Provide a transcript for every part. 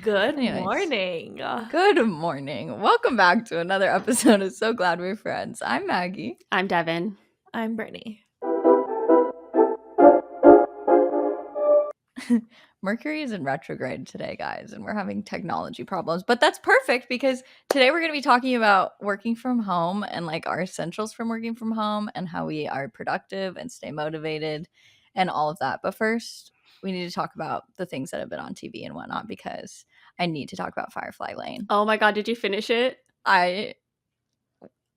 Good Anyways. morning. Good morning. Welcome back to another episode of So Glad We're Friends. I'm Maggie. I'm Devin. I'm Brittany. Mercury is in retrograde today, guys, and we're having technology problems. But that's perfect because today we're going to be talking about working from home and like our essentials from working from home and how we are productive and stay motivated and all of that. But first, we need to talk about the things that have been on TV and whatnot because I need to talk about Firefly Lane. Oh my god, did you finish it? I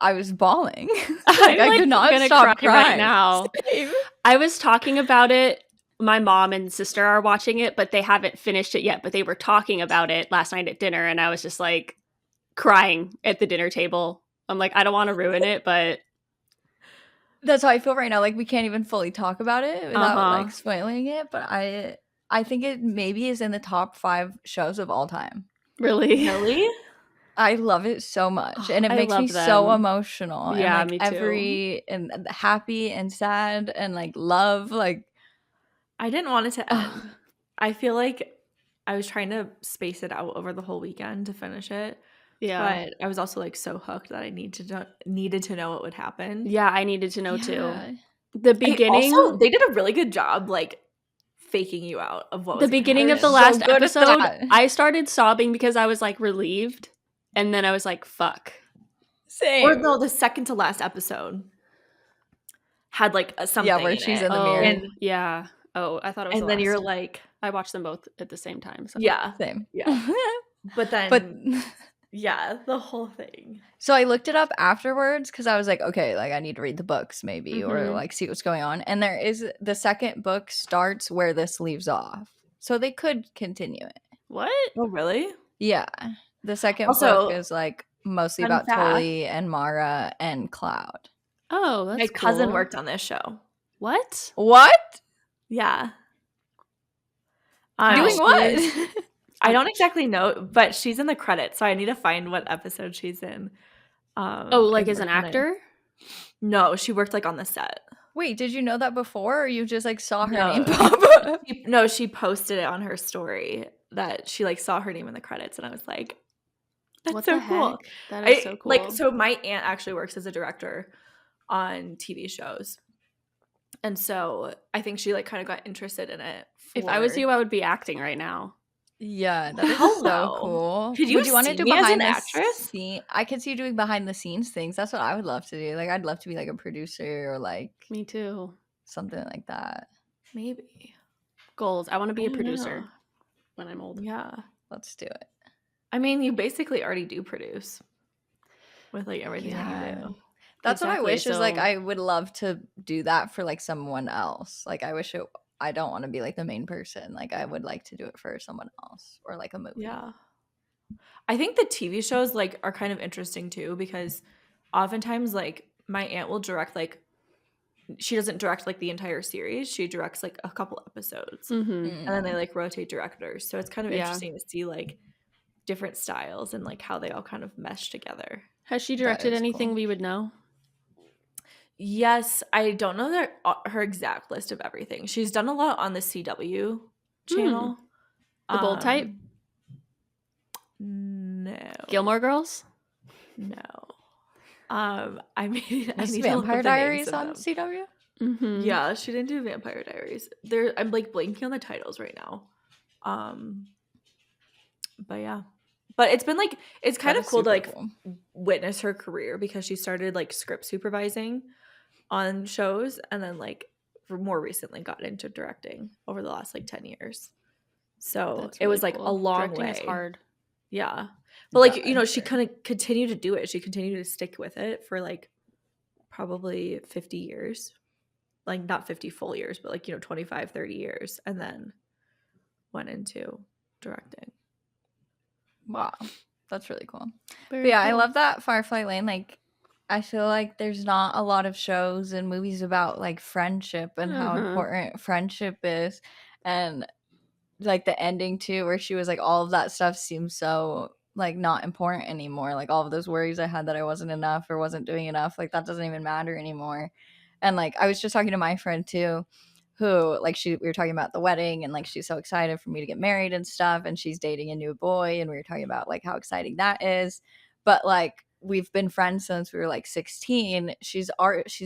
was bawling. I could not stop cry crying right now. Same. I was talking about it. My mom and sister are watching it, but they haven't finished it yet. But they were talking about it last night at dinner, and I was just like crying at the dinner table. I'm like, I don't want to ruin it, but That's how I feel right now. Like we can't even fully talk about it without like spoiling it. But I think it maybe is in the top 5 shows of all time. really? I love it so much, and it I makes me love so them. emotional. Yeah, and, like, me too. every and happy and sad and like love. Like I didn't want it to end. I feel like I was trying to space it out over the whole weekend to finish it. Yeah. But I was also like so hooked that I needed to know what would happen. Yeah, I needed to know too. yeah. The beginning They did a really good job like faking you out of what the was gonna beginning of happen. the last So good at episode, that. I started sobbing because I was like relieved, and then I was like, fuck. Same. Or no, the second to last episode had like something. Yeah, where in she's it. in the Oh, mirror. yeah. Oh, I thought it was And the then you're last. like, I watched them both at the same time. So. yeah, Same. yeah. But then, But yeah, the whole thing. so I looked it up afterwards because I was like, okay, like I need to read the books maybe or Mhm. like see what's going on. And there is the second book starts where this leaves off. So they could continue it. What? Oh, really? Yeah. The second Also, book is like mostly fun about fact. Tully and Mara and Cloud. Oh, that's My cousin cool. worked on this show. What? What? Yeah. Doing she what? is- I don't exactly know, but she's in the credits, so I need to find what episode she's in. Oh, like and as an work on it. actor? No, she worked like on the set. Wait, did you know that before or you just like saw her No. name pop up? No, she posted it on her story that she like saw her name in the credits, and I was like, "That's What so the cool." heck? That is so cool. Like, so my aunt actually works as a director on TV shows, and so I think she like kind of got interested in it. If I was you, I would be acting right now. Yeah, that is Hell so no. cool. Could you Would you want to see do me as behind an the actress? scene? I could see you doing behind the scenes things. That's what I would love to do. Like I'd love to be like a producer or like Me too. something like that. Maybe. Goals. I want to be I a don't producer know. when I'm old. Yeah. Let's do it. I mean, you basically already do produce with like everything Yeah. that you do. That's what I Exactly, wish is like so- I would love to do that for like someone else. Like I wish I don't want to be like the main person. Like I would like to do it for someone else or like a movie. Yeah. I think the TV shows like are kind of interesting too because oftentimes like my aunt will direct like she doesn't direct like the entire series. She directs like a couple episodes. Mm-hmm. And then they like rotate directors. So it's kind of Yeah. interesting to see like different styles and like how they all kind of mesh together. Has she That directed is anything cool. we would know? Yes, I don't know her exact list of everything. She's done a lot on the CW channel. The bold type? No. Gilmore Girls? No. I mean, I Was need to look up Vampire the names Diaries of on them. CW? Mm-hmm. Yeah, she didn't do Vampire Diaries. I'm like blanking on the titles right now. But yeah. But it's been like it's kind That of is cool to super like cool. witness her career because she started like script supervising on shows and then like more recently got into directing over the last like 10 years. So That's it was really like a cool. long Directing way. is hard. Yeah. But like, Yeah, she sure. kind of continued to do it. She continued to stick with it for like probably 50 years. Like not 50 full years, but like, 25, 30 years. And then went into directing. Wow. That's really cool. Very But yeah, I cool. love that Firefly Lane. Like, I feel like there's not a lot of shows and movies about like friendship and how Mhm. important friendship is. And like the ending too, where she was like, all of that stuff seems so like not important anymore. Like all of those worries I had that I wasn't enough or wasn't doing enough, like that doesn't even matter anymore. And like I was just talking to my friend too, who like we were talking about the wedding and like she's so excited for me to get married and stuff, and she's dating a new boy, and we were talking about like how exciting that is. But like we've been friends since we were like 16. She's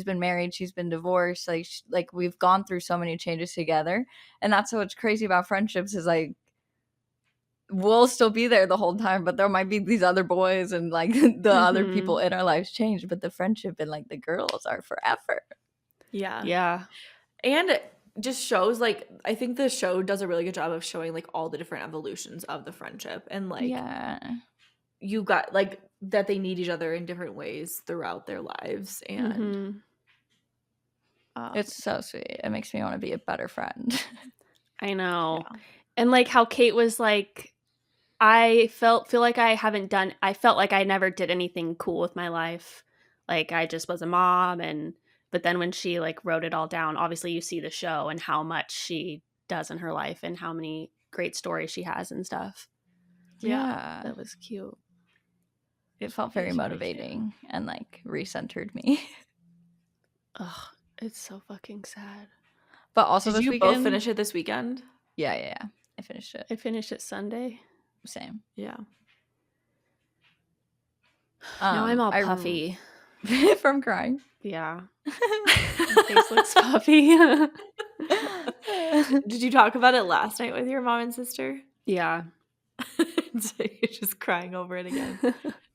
been married, she's been divorced, like we've gone through so many changes together. And that's what's crazy about friendships is like we'll still be there the whole time, but there might be these other boys and like the other people in our lives change, but the friendship and like the girls are forever. Yeah. And it just shows like I think the show does a really good job of showing like all the different evolutions of the friendship, and like you got like that they need each other in different ways throughout their lives. And it's so sweet. It makes me want to be a better friend. I know. Yeah. And like how Kate was like, I feel like I felt like I never did anything cool with my life. Like I just was a mom, but then when she like wrote it all down, obviously you see the show and how much she does in her life and how many great stories she has and stuff. Yeah. That was cute. It felt very motivating and like recentered me. Ugh, it's so fucking sad. But also did you both finish it this weekend? Yeah. I finished it. I finished it Sunday. Same. Yeah. Now I'm all puffy from crying. Yeah. My face looks puffy. Did you talk about it last night with your mom and sister? Yeah. So you're just crying over it again.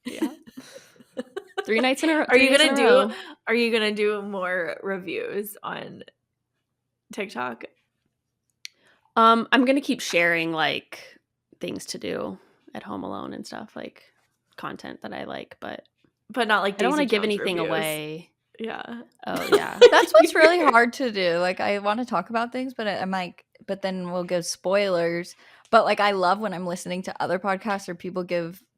Yeah. 3 nights in a row. Are you gonna do more reviews on TikTok? I'm gonna keep sharing like things to do at home alone and stuff, like content that I like, but not like I don't want to give anything reviews. Away. Yeah. Oh yeah. That's what's really hard to do. Like I want to talk about things, but I'm like, but then we'll give spoilers. But like I love when I'm listening to other podcasts or people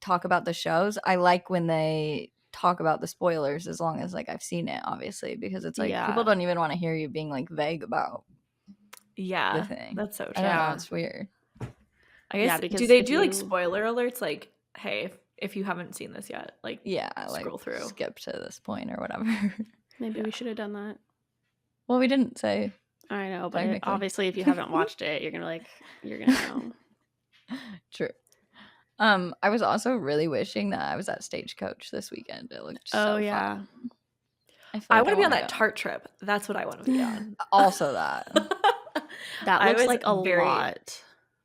talk about the shows. I like when they talk about the spoilers as long as like I've seen it, obviously, because it's like people don't even want to hear you being like vague about the thing. That's so true. I don't know, it's weird. I guess do they do like spoiler alerts like, hey, if you haven't seen this yet, like scroll through, skip to this point or whatever. Maybe we should have done that. Well, we didn't say. I know, but obviously if you haven't watched it, you're gonna know. True. I was also really wishing that I was at Stagecoach this weekend. It looked so fun. I want to be on that tart trip. That's what I want to be on. Also that. That looks like a lot.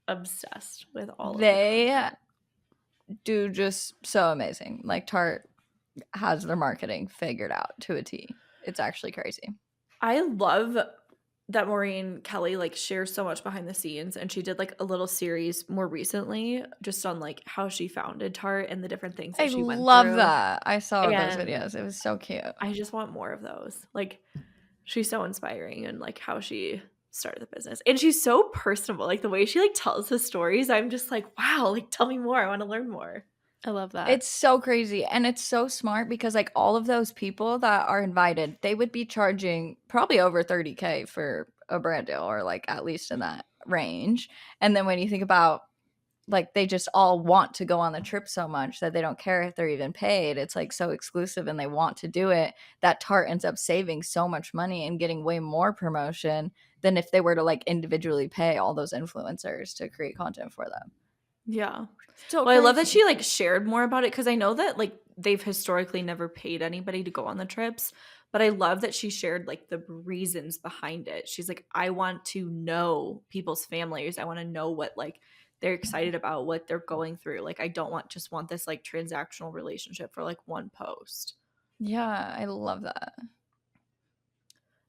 Obsessed with all they of it. Do just so amazing. Like Tarte has their marketing figured out to a T. It's actually crazy. I love that Maureen Kelly like shares so much behind the scenes, and she did like a little series more recently just on like how she founded Tarte and the different things that she went through. I love that. I saw those videos. It was so cute. I just want more of those. Like she's so inspiring, and like how she started the business, and she's so personable. Like the way she like tells the stories, I'm just like, wow, like tell me more. I want to learn more. I love that. It's so crazy, and it's so smart because like all of those people that are invited, they would be charging probably over $30,000 for a brand deal, or like at least in that range. And then when you think about like they just all want to go on the trip so much that they don't care if they're even paid. It's like so exclusive and they want to do it, that Tarte ends up saving so much money and getting way more promotion than if they were to like individually pay all those influencers to create content for them. Yeah. So I love that she like shared more about it, because I know that like they've historically never paid anybody to go on the trips, but I love that she shared like the reasons behind it. She's like, I want to know people's families. I want to know what like they're excited about, what they're going through. Like I don't want this like transactional relationship for like one post. Yeah, I love that.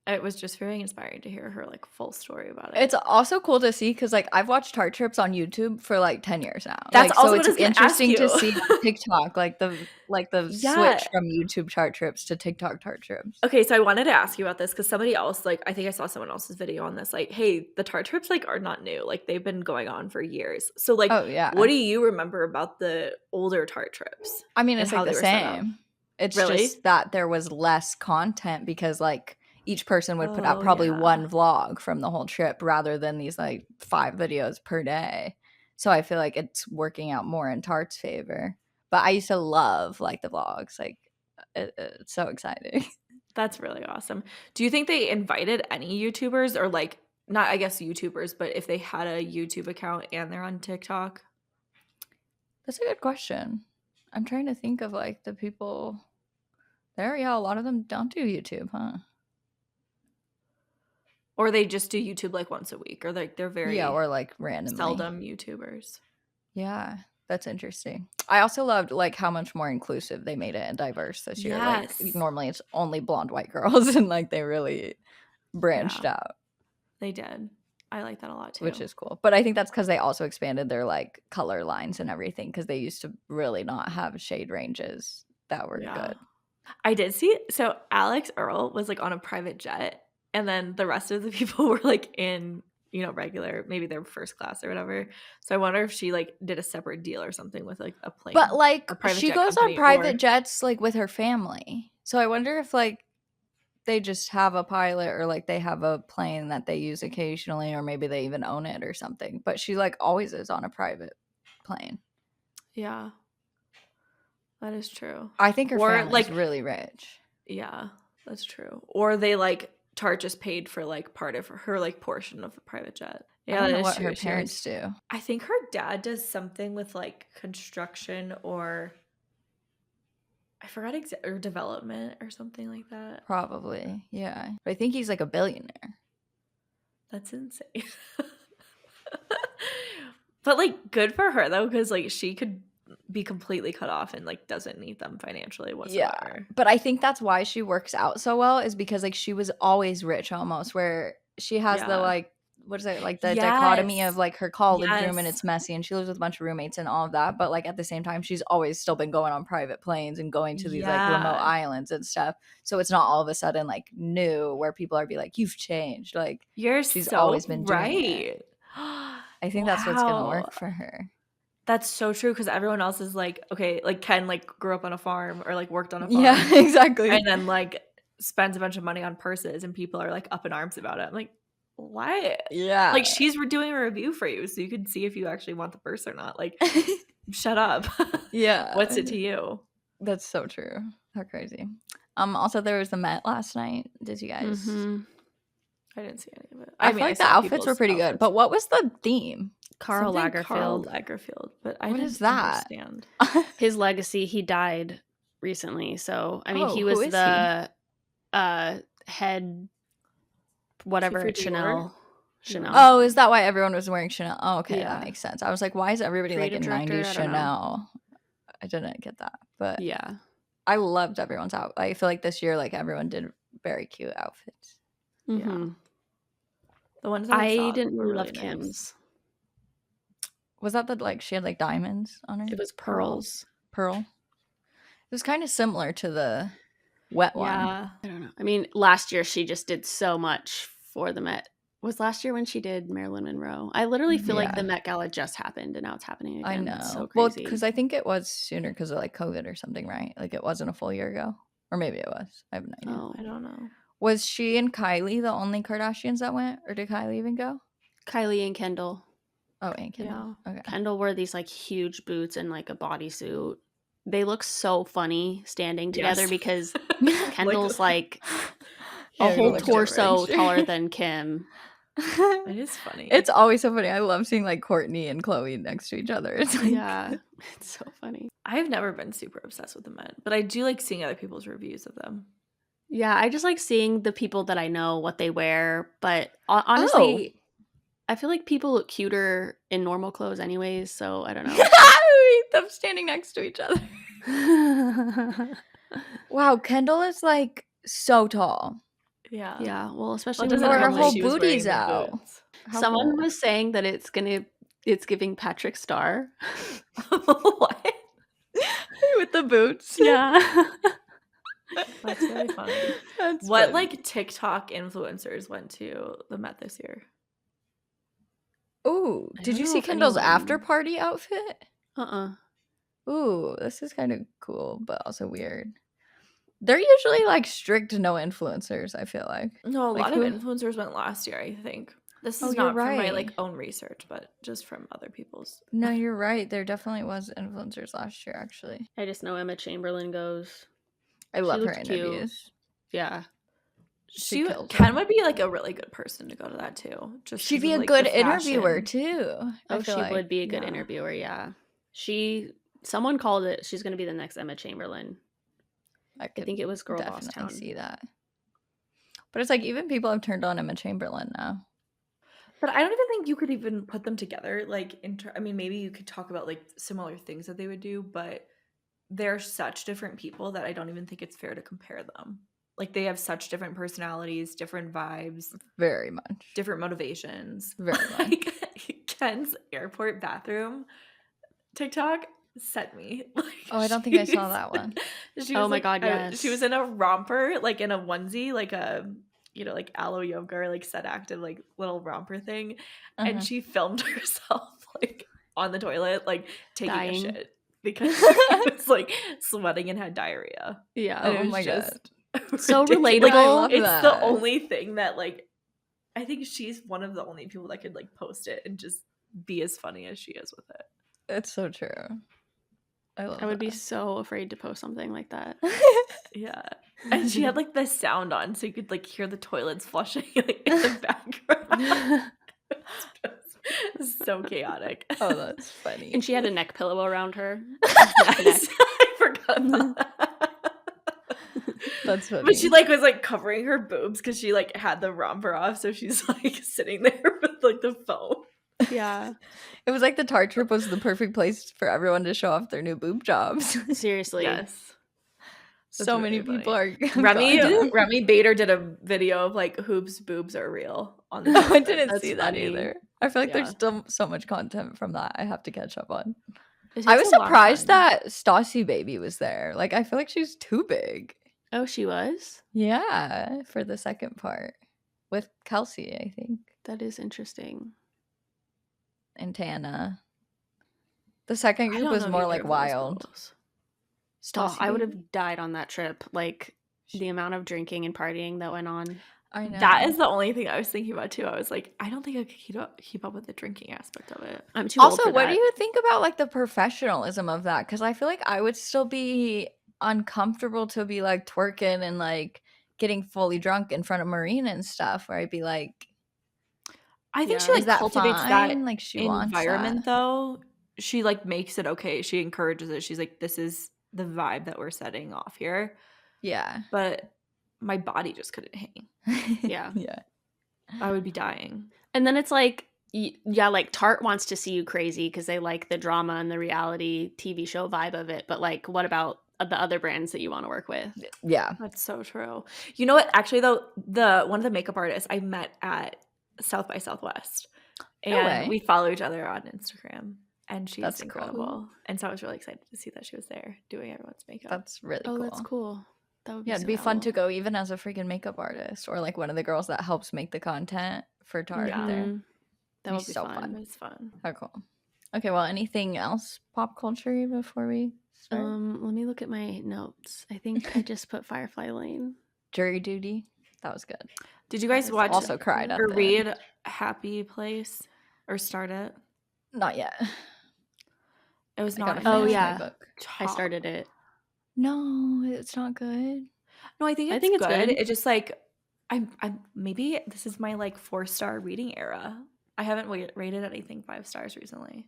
It was just very inspiring to hear her like full story about it. It's also cool to see because like I've watched Tarte trips on YouTube for like 10 years now. That's like, also so what it's interesting to see TikTok, like the Yeah. switch from YouTube Tarte trips to TikTok Tarte trips. Okay, so I wanted to ask you about this because somebody else, like I think I saw someone else's video on this, like, hey, the Tarte trips like are not new. Like they've been going on for years. So like, what do you remember about the older Tarte trips? I mean, it's like the same. It's just that there was less content because like each person would put out probably one vlog from the whole trip rather than these like 5 videos per day. So I feel like it's working out more in Tarte's favor. But I used to love like the vlogs. Like it's so exciting. That's really awesome. Do you think they invited any YouTubers, or like not, I guess, YouTubers, but if they had a YouTube account and they're on TikTok? That's a good question. I'm trying to think of like the people there. Yeah, a lot of them don't do YouTube, huh? Or they just do YouTube like once a week, or like they're very or like randomly. seldom YouTubers. Yeah, that's interesting. I also loved like how much more inclusive they made it and diverse this year. Yes. Like normally it's only blonde white girls, and like they really branched out. They did. I like that a lot too. Which is cool. But I think that's because they also expanded their like color lines and everything, because they used to really not have shade ranges that were good. I did see, so Alex Earl was like on a private jet, and then the rest of the people were like in, regular, maybe their first class or whatever. So I wonder if she like did a separate deal or something with like a plane. But like she jet goes on company, private jets like with her family. So I wonder if like they just have a pilot, or like they have a plane that they use occasionally, or maybe they even own it or something. But she like always is on a private plane. Yeah. That is true. I think her family's really rich. Yeah, that's true. Or they like Tart just paid for like part of her like portion of the private jet. Yeah, I don't know that is what true. her parents do. I think her dad does something with like construction, or I forgot or development or something like that. Probably, yeah. But I think he's like a billionaire. That's insane. But like good for her though, because like she could be completely cut off and like doesn't need them financially whatsoever. Yeah, but I think that's why she works out so well, is because like she was always rich almost, where she has the like, what is it, like the dichotomy of like her college room and it's messy and she lives with a bunch of roommates and all of that, but like at the same time she's always still been going on private planes and going to these like remote islands and stuff, so it's not all of a sudden like new where people are be like, you've changed, like she's always been doing it. I think that's what's gonna work for her. That's so true, because everyone else is like, okay, like Ken like grew up on a farm or like worked on a farm. Yeah, exactly. And then like spends a bunch of money on purses and people are like up in arms about it. I'm like, what? Yeah. Like she's doing a review for you so you can see if you actually want the purse or not. Like shut up. Yeah. What's it to you? That's so true. How crazy. Also there was the Met last night. Did you guys? Mm-hmm. I didn't see any of it. I feel like the outfits were pretty good. But what was the theme? Karl Lagerfeld. Karl Lagerfeld. But I didn't understand. His legacy, he died recently. So, I mean, he was the head whatever at Chanel. Oh, is that why everyone was wearing Chanel? Oh, okay. Yeah. That makes sense. I was like, why is everybody like in 90s Chanel? I didn't get that. But yeah. I loved everyone's outfit. I feel like this year, like everyone did very cute outfits. Mm-hmm. Yeah. The ones that I didn't really love nice. Kim's. Was that the like she had like diamonds on her? It was pearls. Pearl. It was kind of similar to the wet one. Yeah. I don't know. I mean, last year she just did so much for the Met. Was last year when she did Marilyn Monroe? I literally feel like the Met Gala just happened and now it's happening again. I know. It's so crazy. Well, because I think it was sooner because of like COVID or something, right? Like it wasn't a full year ago. Or maybe it was. I have no idea. Oh, I don't know. Was she and Kylie the only Kardashians that went? Or did Kylie even go? Kylie and Kendall. Oh, and Kendall. Yeah. Okay. Kendall wore these like huge boots and like a bodysuit. They look so funny standing together because Kendall's like a whole torso taller than Kim. It is funny. It's always so funny. I love seeing like Kourtney and Khloe next to each other. It's like, it's so funny. I've never been super obsessed with the Met, but I do like seeing other people's reviews of them. Yeah, I just like seeing the people that I know what they wear, but honestly, I feel like people look cuter in normal clothes anyways, so I don't know. Them standing next to each other. Wow, Kendall is like so tall. Yeah. Yeah, well, especially when her whole booty's out. Someone was saying that it's giving Patrick Star. What? With the boots. Yeah. That's really funny. What like TikTok influencers went to the Met this year? Ooh, did you see Kendall's after party outfit? Ooh, this is kind of cool, but also weird. They're usually like strict no influencers, I feel like. No, a lot of influencers went last year, I think. This is not from my like own research, but just from other people's. No, you're right. There definitely was influencers last year, actually. I just know Emma Chamberlain goes. I love her interviews. Yeah. She kills Ken it. would be like a really good person to go to that too. Just She'd 'cause be of, a like, good the interviewer fashion. too. I Oh, feel she like. would be a good Yeah. interviewer. Yeah, someone called it. She's going to be the next Emma Chamberlain. I I could think it was Girl Boss definitely Town. see that. But it's like even people have turned on Emma Chamberlain now. But I don't even think you could even put them together. Like, I mean, maybe you could talk about like similar things that they would do, but they're such different people that I don't even think it's fair to compare them. Like, they have such different personalities, different vibes, Very much. different motivations. Very much. Like, Ken's airport bathroom TikTok sent me. Like, Oh, I don't think I saw she's- that one. She Oh was my like, God, she was yes. in a romper, like in a onesie, like a like aloe yoga or like set active like little romper thing, and Uh-huh. she filmed herself like on the toilet, like taking Dying. a shit because she was like sweating and had diarrhea. Yeah. And it Oh was my just So ridiculous. relatable. I love It's that. the only thing that like I think she's one of the only people that could like post it and just be as funny as she is with it. It's so true. I love I would be that. so afraid to post something like that. Yeah. And she had like the sound on so you could like hear the toilets flushing like, in the background. It's so chaotic. Oh, that's funny. And she had a neck pillow around her. Yes, I forgot about that. That's funny. But she like was like covering her boobs because she like had the romper off, so she's like sitting there with like the phone. Yeah. It was like the Tart Trip was the perfect place for everyone to show off their new boob jobs. Seriously. Yes. That's So really many people funny. are Remy Remy Bader did a video of like Hoop's boobs are real on the No, I toilet. didn't That's see that funny. either. I feel like Yeah. there's still so much content from that I have to catch up on. It I takes was a lot of surprised time. that Stassi Baby was there. Like, I feel like she's too big. Oh, she was? Yeah, for the second part with Kelsey, I think, That is interesting. and Tana. The second I group don't was know more either like of those wild. girls. Oh, Stassi I would Baby? have died on that trip. Like the amount of drinking and partying that went on. I know. That is the only thing I was thinking about too. I was like, I don't think I could keep up with the drinking aspect of it. I'm too old Also, for what that. do you think about like the professionalism of that? Because I feel like I would still be uncomfortable to be like twerking and like getting fully drunk in front of Marina and stuff, where I'd be like, I think she Yeah. like is that cultivates fine? that Like she wants environment that. though. She like makes it okay. She encourages it. She's like, this is the vibe that we're setting off here. Yeah. But my body just couldn't hang. Yeah. Yeah. I would be dying. And then it's like, yeah, like Tarte wants to see you crazy because they like the drama and the reality TV show vibe of it. But like, what about the other brands that you want to work with? Yeah. That's so true. You know what? Actually, though, one of the makeup artists I met at South by Southwest, No way. and we follow each other on Instagram, and she's That's cool. incredible. And so I was really excited to see that she was there doing everyone's makeup. That's really Oh, cool. that's cool. That would be Yeah, it'd so be fun to cool. go even as a freaking makeup artist or like one of the girls that helps make the content for Tarte Yeah. there. Mhm. That Be would be so fun. fun. It was fun. How cool. Okay, well, anything else pop culture before we start? Let me look at my notes. I think I just put Firefly Lane. Jury Duty. That was good. Did you guys Yes, watch Also cried at or the end. read Happy Place or start it? Not yet. It was I not. gotta in Oh, finish my my yeah. book. I top. started it. No, it's not good. No, I think I it's think it's good. good. It's just like I'm maybe this is my like 4-star reading era. I haven't rated anything 5 stars recently.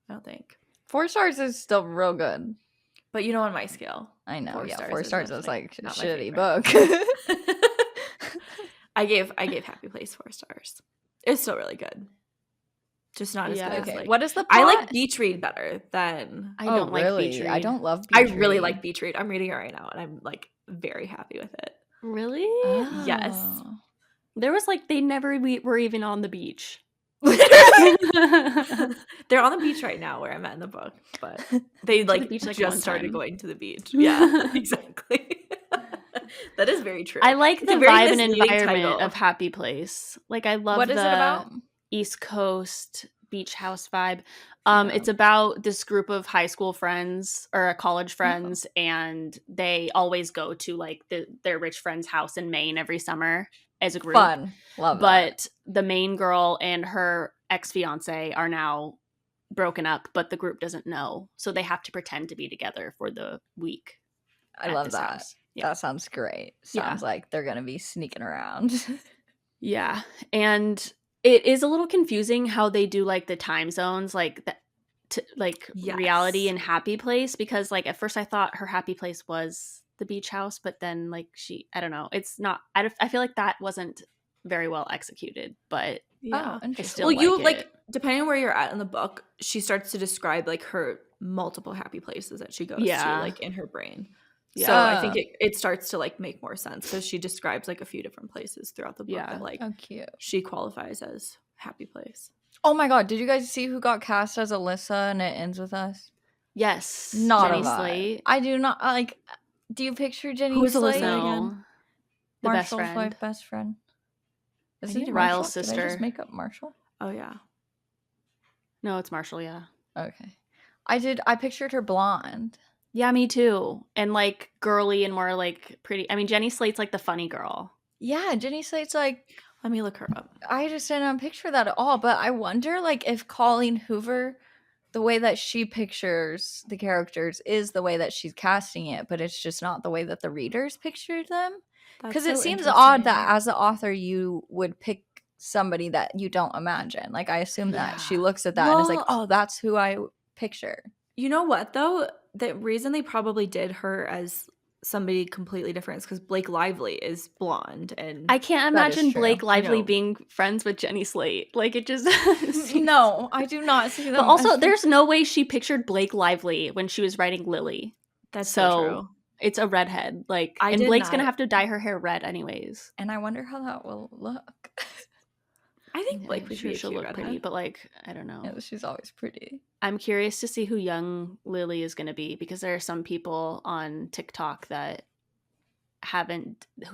I don't think. 4 stars is still real good. But you know, on my scale, I know. 4 Yeah, stars 4 is stars is definitely like a not my shitty favorite. book. I gave Happy Place 4 stars. It's still really good. Just not as Yeah. good as Okay, like what is the I plot? like Beach Read better than I Oh, don't like really? Beach I Read. don't love I Beach really Read. like Beach Read. I'm reading it right now and I'm like very happy with it. Really? Yes. Oh. There was like they never were even on the beach. They're on the beach right now where I'm at in the book, but they like beach, like, just one started time. going to the beach. Yeah, exactly. That is very true. I like It's the a very vibe and misleading environment title. of Happy Place. Like I love What is it about? East Coast beach house vibe. Yeah. It's about this group of high school friends or college friends, and they always go to like their rich friend's house in Maine every summer as a group. Fun. Love that. But the main girl and her ex-fiance are now broken up, but the group doesn't know. So they have to pretend to be together for the week. I at love this that. house. Yeah. That sounds great. Yeah. Sounds like they're gonna be sneaking around. Yeah. And it is a little confusing how they do like the time zones, like like reality Yes. and happy place, because like at first I thought her happy place was the beach house, but then like I don't know, it's not. I feel like that wasn't very well executed, but Yeah. Oh, I interesting. still Well, you like like it. depending on where you're at in the book, she starts to describe like her multiple happy places that she goes to, Yeah. like in her brain. Yeah. So I think it starts to like make more sense because she describes like a few different places throughout the book Yeah. that like Oh, cute. she qualifies as happy place. Oh my god, did you guys see who got cast as Alyssa and It Ends With Us? Yes. Not Jenny a vibe. Slate. I do not like. Do you picture Jenny Who is Alyssa Slate again? No. The best Marshall's friend. best friend. Is I it need to- Marshall? Ryle's Did I sister. just make up Marshall? Oh yeah. No, it's Marshall, yeah. Okay. I pictured her blonde. Yeah, me too. And like girly and more like pretty. I mean, Jenny Slate's like the funny girl. Yeah, Jenny Slate's like, Let me look her up. I just didn't picture that at all. But I wonder, like, if Colleen Hoover, the way that she pictures the characters is the way that she's casting it, but it's just not the way that the readers pictured them. Because it seems odd that as the author you would pick somebody that you don't imagine. Like, I assume that she Yeah. looks at that and is like, Well- oh, that's who I picture. You know what though? The reason they probably did her as somebody completely different is because Blake Lively is blonde and I can't That is imagine true. Blake Lively know. being friends with Jenny Slate. Like it just No, I do not see them. But also as- there's no way she pictured Blake Lively when she was writing Lily. that's so so true. It's a redhead. Like I and did Blake's gonna not- have to dye her hair red anyways. and I wonder how that will look. I think Yeah, Blake I'm would sure be a she'll cute look pretty, redhead. but like I don't know. Yeah, she's always pretty. I'm curious to see who young Lily is gonna be because there are some people on TikTok that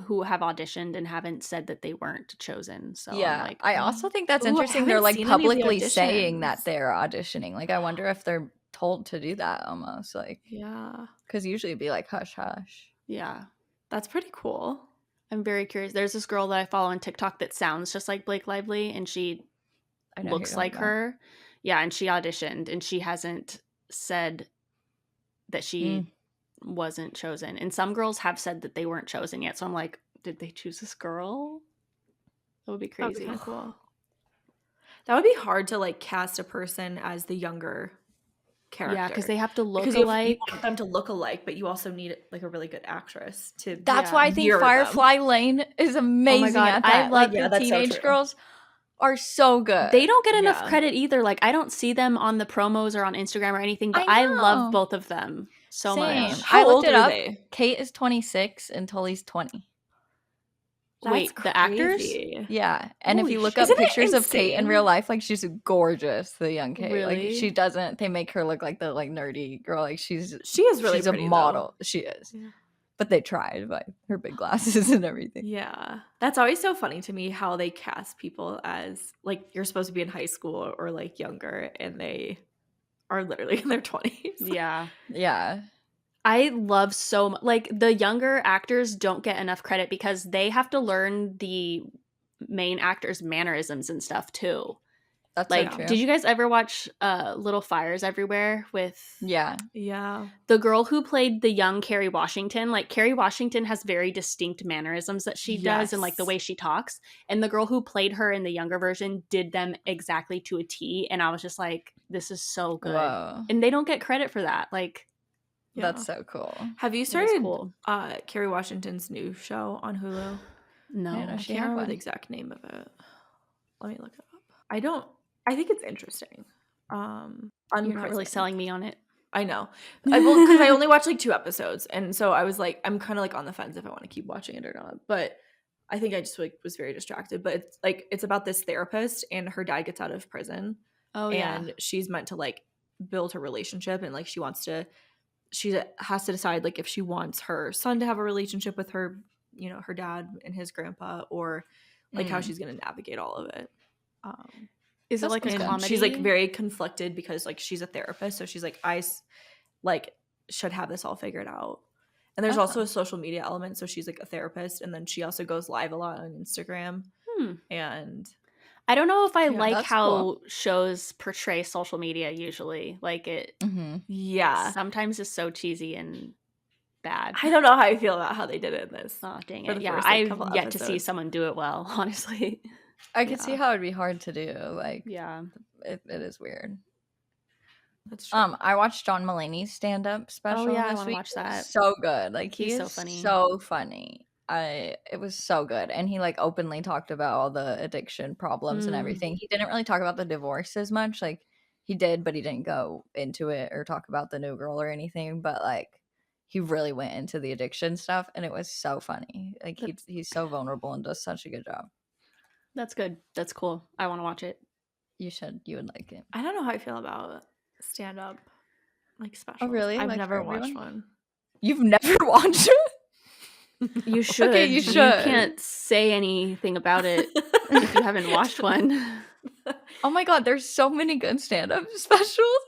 who have auditioned and haven't said that they weren't chosen. So Yeah, I'm like, I also think that's Ooh, I interesting. They're haven't like seen any of the publicly saying that auditions. they're auditioning. Like, I wonder if they're told to do that almost. Like, Yeah. because usually it'd be like hush hush. yeah. That's pretty cool. I'm very curious. There's this girl that I follow on TikTok that sounds just like Blake Lively, and she I know who looks you're like talking about. her. Yeah, and she auditioned, and she hasn't said that she wasn't chosen. And some girls have said that they weren't chosen yet. So I'm like, did they choose this girl? That would be That'd be crazy. kinda cool. That would be hard to like cast a person as the younger character. Yeah, because they have to look because you alike. want them to look alike, but you also need like a really good actress to. That's Yeah. why I think mirror them. Firefly Lane is amazing God, at I that. love- Like, yeah, the that's so teenage true. girls are so good. They don't get enough Yeah. credit either. Like I don't see them on the promos or on Instagram or anything, but I I love know. both of them so Same. much. How I looked old it are up. they? Kate is 26 and Tully's 20. Wait, That's the actors? crazy. Yeah, and if Holy you look shit. up Isn't it pictures of Kate in insane? real life, like she's gorgeous, the young Kate. Really? Like she doesn't. They make her look like the like nerdy girl. Like She is really she's pretty, a though. model. She is. Yeah. But they tried by her big glasses and everything. Yeah. That's always so funny to me how they cast people as like you're supposed to be in high school or like younger and they are literally in their 20s. Yeah. Yeah. I love so much. Like the younger actors don't get enough credit because they have to learn the main actors' mannerisms and stuff too. That's Like, so true. did you guys ever watch Little Fires Everywhere with Yeah. Yeah. the girl who played the young Kerry Washington? Like Kerry Washington has very distinct mannerisms that she does and like the Yes. way she talks. And the girl who played her in the younger version did them exactly to a T. And I was just like, this is so good. Whoa. And they don't get credit for that. Like, Yeah. That's so cool. Have you it is started cool. Kerry Washington's new show on Hulu? No. Yeah, no, I she can't had remember one. the exact name of it. Let me look it up. I think it's interesting. You're not really Unprisoned. selling me on it. I know. Because I only watched like 2 episodes, and so I was like, I'm kind of like on the fence if I want to keep watching it or not. But I think I just like was very distracted. But it's about this therapist, and her dad gets out of prison, Oh, yeah. and she's meant to like build her relationship, and like she has to decide like if she wants her son to have a relationship with her, you know, her dad and his grandpa, or like how Mm. she's gonna navigate all of it. Is it That's like a cool. And comedy? she's like very conflicted because like she's a therapist, so she's like like should have this all figured out. And there's also Oh. a social media element, so she's like a therapist, and then she also goes live a lot on Instagram. And I don't know if I Yeah, like that's how cool. shows portray social media usually. Like it Mm-hmm. yeah, sometimes is so cheesy and bad. I don't know how I feel about how they did it in this. Oh, dang for it. the Yeah, first, like, I've couple yet to see episodes. someone do it well, honestly. I could see Yeah. how it'd be hard to do. Like, Yeah. it is weird. That's true. I watched John Mulaney's stand-up special yeah, I this wanna week. watch that. So good. Like, He's he so is funny. so funny. It was so good. And he like openly talked about all the addiction problems and everything. He didn't really talk about the divorce as much. Like, he did, but he didn't go into it or talk about the new girl or anything. But like, he really went into the addiction stuff, and it was so funny. Like, he's so vulnerable and does such a good job. That's good. That's cool. I want to watch it. You would like it. I don't know how I feel about stand-up like specials. really? I've Like, never for watched everyone? one. You've never watched it? You should. Okay, you You should. can't say anything about it if you haven't watched one. Oh my god, there's so many good stand-up specials.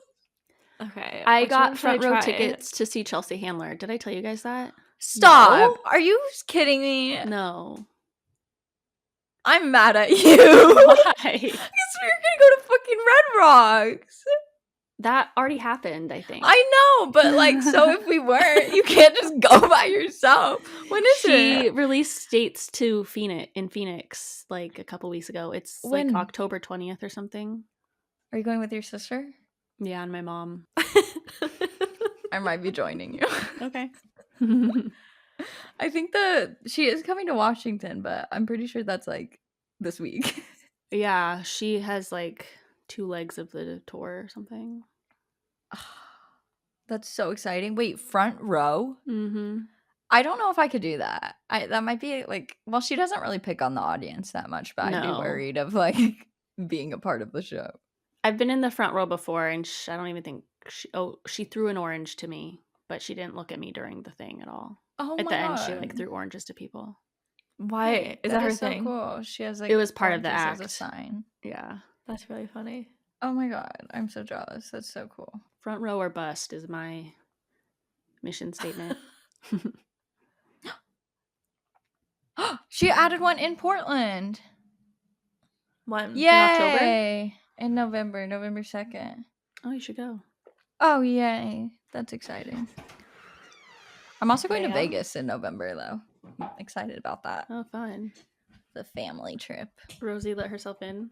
Okay. I which got one should I front row try? tickets to see Chelsea Handler. Did I tell you guys that? Stop. No? Are you kidding me? No. I'm mad at you. Why? Because we were gonna go to fucking Red Rocks. That already happened, I think. I know, but like, so if we weren't, you can't just go by yourself. When is She it? released dates to Phoenix like a couple weeks ago. It's When? like October 20th or something. Are you going with your sister? Yeah, and my mom. I might be joining you. Okay. I think she is coming to Washington, but I'm pretty sure that's like this week. Yeah, she has like 2 legs of the tour or something. That's so exciting. Wait, front row? Mm-hmm. I don't know if I could do that. That might be like, well, she doesn't really pick on the audience that much, but I'd be No. worried of like being a part of the show. I've been in the front row before, and I don't even think she threw an orange to me, but she didn't look at me during the thing at all. Oh At my the god. end, she like threw oranges to people. Why? Is that her is so thing? cool. She has like It was part of the oranges as a act. sign. Yeah. That's really funny. Oh my god, I'm so jealous. That's so cool. Front row or bust is my mission statement. She added one in Portland. When? Yay! In November 2nd. Oh, you should go. Oh, yay. That's exciting. I'm also going to Ma'am? Vegas in November, though. I'm excited about that. Oh, fun. The family trip. Rosie let herself in.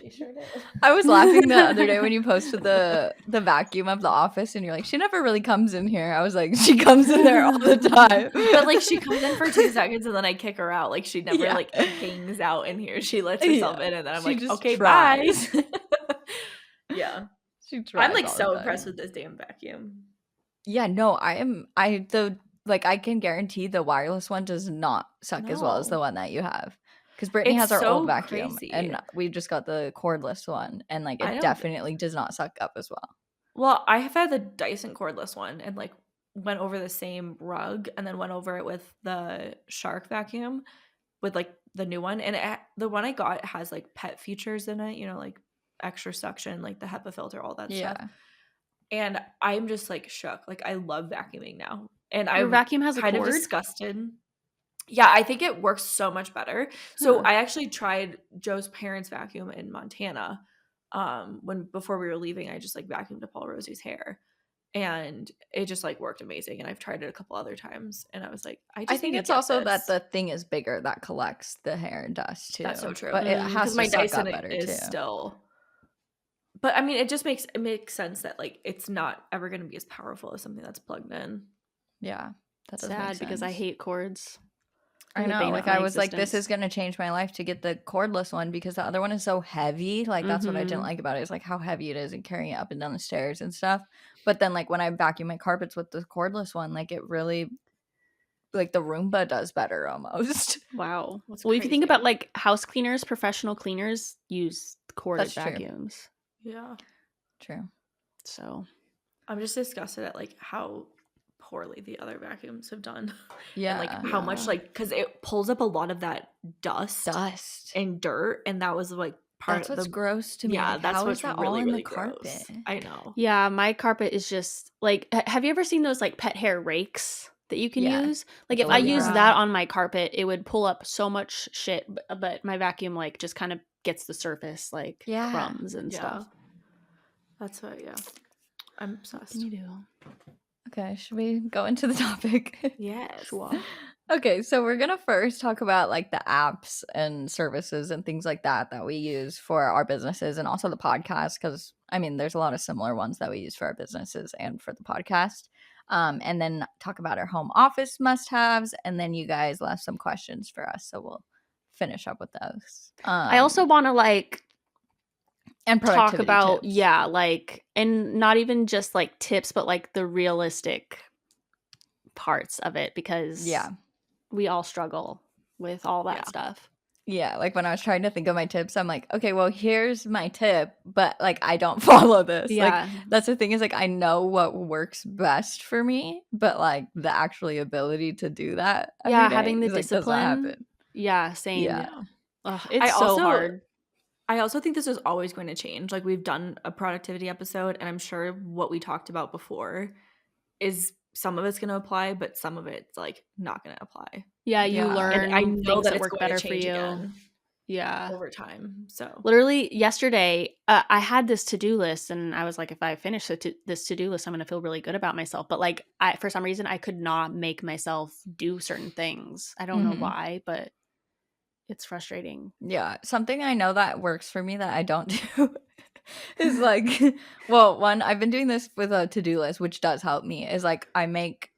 She sure did. I was laughing the other day when you posted the vacuum of the office, and you're like, she never really comes in here. I was like, she comes in there all the time. But like, she comes in for 2 seconds and then I kick her out. Like, she never Yeah. like hangs out in here. She lets herself in and then I'm She like, just okay, tries. bye. Yeah. She tries I'm like all so the impressed time. with this damn vacuum. Yeah, no, I can guarantee the wireless one does not suck as well as the No. one that you have. Because Brittany It's has our so old vacuum, crazy. and we just got the cordless one, and like I it don't- definitely does not suck up as well. Well, I have had the Dyson cordless one and like went over the same rug and then went over it with the Shark vacuum with like the new one. And the one I got has like pet features in it, you know, like extra suction, like the HEPA filter, all that stuff. And I'm just like shook. Like, I love vacuuming now. And Your I'm vacuum has a kind cord? of disgusted. Yeah, I think it works so much better. So Huh. I actually tried Joe's parents' vacuum in Montana. Before we were leaving, I just like vacuumed up all Rosie's hair. And it just like worked amazing. And I've tried it a couple other times. And I was like, I think need to it's get also that this. the thing is bigger that collects the hair and dust too. That's so true. But it Mm, has to my suck Dyson up better is too. still. But I mean, it makes sense that like it's not ever going to be as powerful as something that's plugged in. Yeah, that does make Sad because I sense. hate cords. I They're the know. bane Like of my I was like, this existence. is gonna change my life to get the cordless one because the other one is so heavy. Like that's what I didn't Mhm. like about it. Is like how heavy it is and carrying it up and down the stairs and stuff. But then like when I vacuum my carpets with the cordless one, like it really, like the Roomba does better almost. Wow. That's Well, if you think crazy. about like house cleaners, professional cleaners use corded That's true. vacuums. Yeah. True. So I'm just disgusted at like how poorly the other vacuums have done. Yeah. And like how much Yeah. like because it pulls up a lot of that dust and dirt, and that was like part That's of what's the gross to me. yeah, like, that's how what's is that really all in really the carpet? gross. I know. yeah, my carpet is just like have you ever seen those like pet hair rakes that you can Yeah. use? Like The if I little use brown. that on my carpet, it would pull up so much shit, but my vacuum like just kind of gets the surface like Yeah. crumbs and Yeah. stuff. That's what. Yeah. I'm obsessed. What can you do? Okay, should we go into the topic? Yes. Sure. Okay, so we're gonna first talk about like the apps and services and things like that that we use for our businesses and also the podcast, because I mean there's a lot of similar ones that we use for our businesses and for the podcast. And then talk about our home office must-haves, and then you guys left some questions for us, so we'll finish up with those. I also want to like and talk productivity about tips. like, and not even just like tips, but like the realistic parts of it, because Yeah. we all struggle with all that Yeah. stuff. Yeah, like when I was trying to think of my tips, I'm like, okay, well, here's my tip, but like I don't follow this. Like Yeah. that's the thing, is like I know what works best for me, but like the actually ability to do that every Yeah, day having the is, like, doesn't discipline. happen. Yeah, same. Yeah. Ugh, it's so also- hard. I also think this is always going to change. Like, we've done a productivity episode, and I'm sure what we talked about before is some of it's going to apply, but some of it's like not going to apply. Yeah, you Yeah. learn And I know things that that it's work going better to for change you. again Yeah. over time. So Literally yesterday, I had this to-do list, and I was like, if I finish this to-do list, I'm going to feel really good about myself. But like, for some reason, I could not make myself do certain things. I don't know Mhm. why, but it's frustrating. Yeah, something I know that works for me that I don't do is like, well, one, I've been doing this with a to-do list, which does help me, is like I make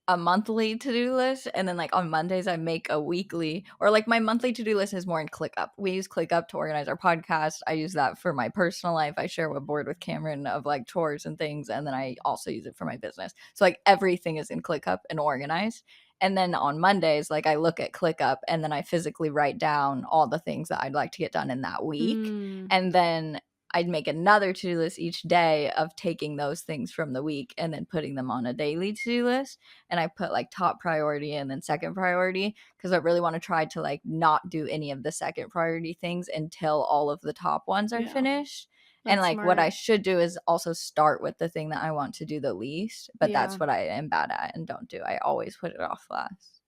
a monthly to-do list, and then like on Mondays I make a weekly, or like my monthly to-do list is more in ClickUp. We use ClickUp to organize our podcast. I use that for my personal life. I share a board with Cameron of like chores and things, and then I also use it for my business. So like everything is in ClickUp and organized. And then on Mondays, like I look at ClickUp and then I physically write down all the things that I'd like to get done in that week. Mm. And then I'd make another to-do list each day of taking those things from the week and then putting them on a daily to-do list. And I put like top priority and then second priority, because I really want to try to like not do any of the second priority things until all of the top ones are Yeah. finished. And That's like what I smart. should do is also start with the thing that I want to do the least, but Yeah. that's what I am bad at and don't do. I always put it off last.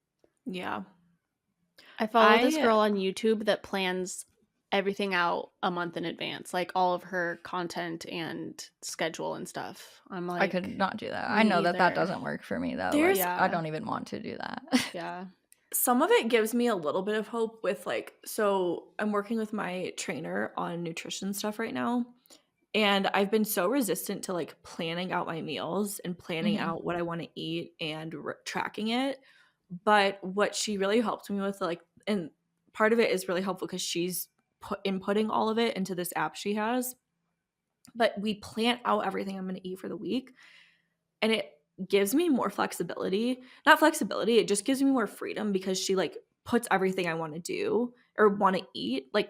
yeah. I follow this I- girl on YouTube that plans everything out a month in advance, like all of her content and schedule and stuff. I'm like, I could not do that. me I know that neither. doesn't work for me though. There's- Like, Yeah. I don't even want to do that. Yeah. Some of it gives me a little bit of hope with like, so I'm working with my trainer on nutrition stuff right now. And I've been so resistant to like planning out my meals and planning Mhm. out what I want to eat and tracking it. But what she really helped me with, like, and part of it is really helpful because she's inputting all of it into this app she has. But we plan out everything I'm going to eat for the week. And it gives me more flexibility. Not flexibility, it just gives me more freedom because she like puts everything I want to do or want to eat. Like,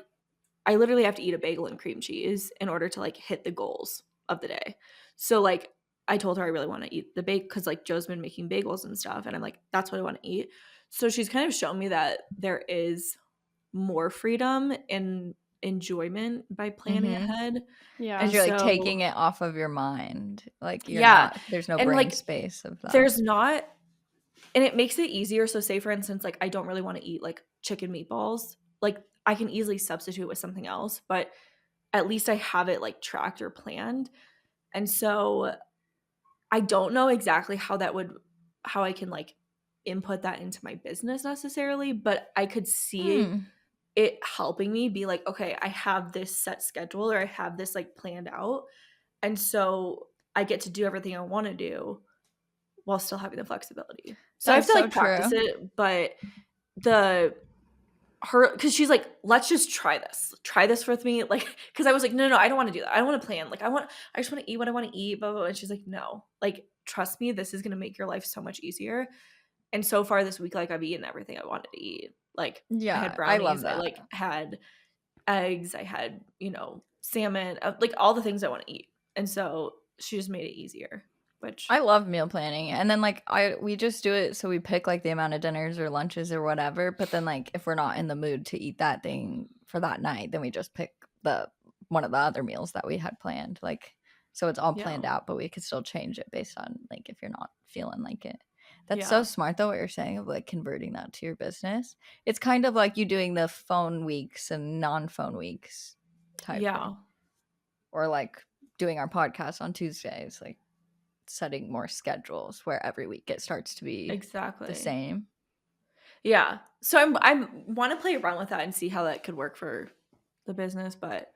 I literally have to eat a bagel and cream cheese in order to like hit the goals of the day. So like I told her I really want to eat the bagel because like Joe's been making bagels and stuff, and I'm like, that's what I want to eat. So she's kind of shown me that there is more freedom and enjoyment by planning Mhm. ahead. Yeah. As you're like So- taking it off of your mind. Like you're Yeah. not, there's no And, brain like, space of that. There's not, and it makes it easier. So say for instance, like I don't really want to eat like chicken meatballs. Like I can easily substitute with something else, but at least I have it like tracked or planned. And so I don't know exactly how I can like input that into my business necessarily, but I could see Hmm. it helping me be like, okay, I have this set schedule or I have this like planned out. And so I get to do everything I want to do while still having the flexibility. So I have That's to like so practice true. it, but because she's like, let's just try this with me, like, because I was like, no, I don't want to do that. I don't want to plan, like I just want to eat what I want to eat, blah, blah, blah. And she's like, no, like trust me, this is going to make your life so much easier. And so far this week, like I've eaten everything I wanted to eat. Like I Yeah, had I brownies, love I that. like had eggs, I had salmon, like all the things I want to eat. And so she just made it easier, which I love meal planning. And then like we just do it so we pick like the amount of dinners or lunches or whatever. But then like if we're not in the mood to eat that thing for that night, then we just pick one of the other meals that we had planned. Like so it's all planned Yeah. out, but we could still change it based on like if you're not feeling like it. That's Yeah. so smart though what you're saying of like converting that to your business. It's kind of like you doing the phone weeks and non-phone weeks type yeah. thing. Or like doing our podcast on Tuesdays. Like setting more schedules where every week it starts to be Exactly. the same. Yeah. So I want to play around with that and see how that could work for the business, but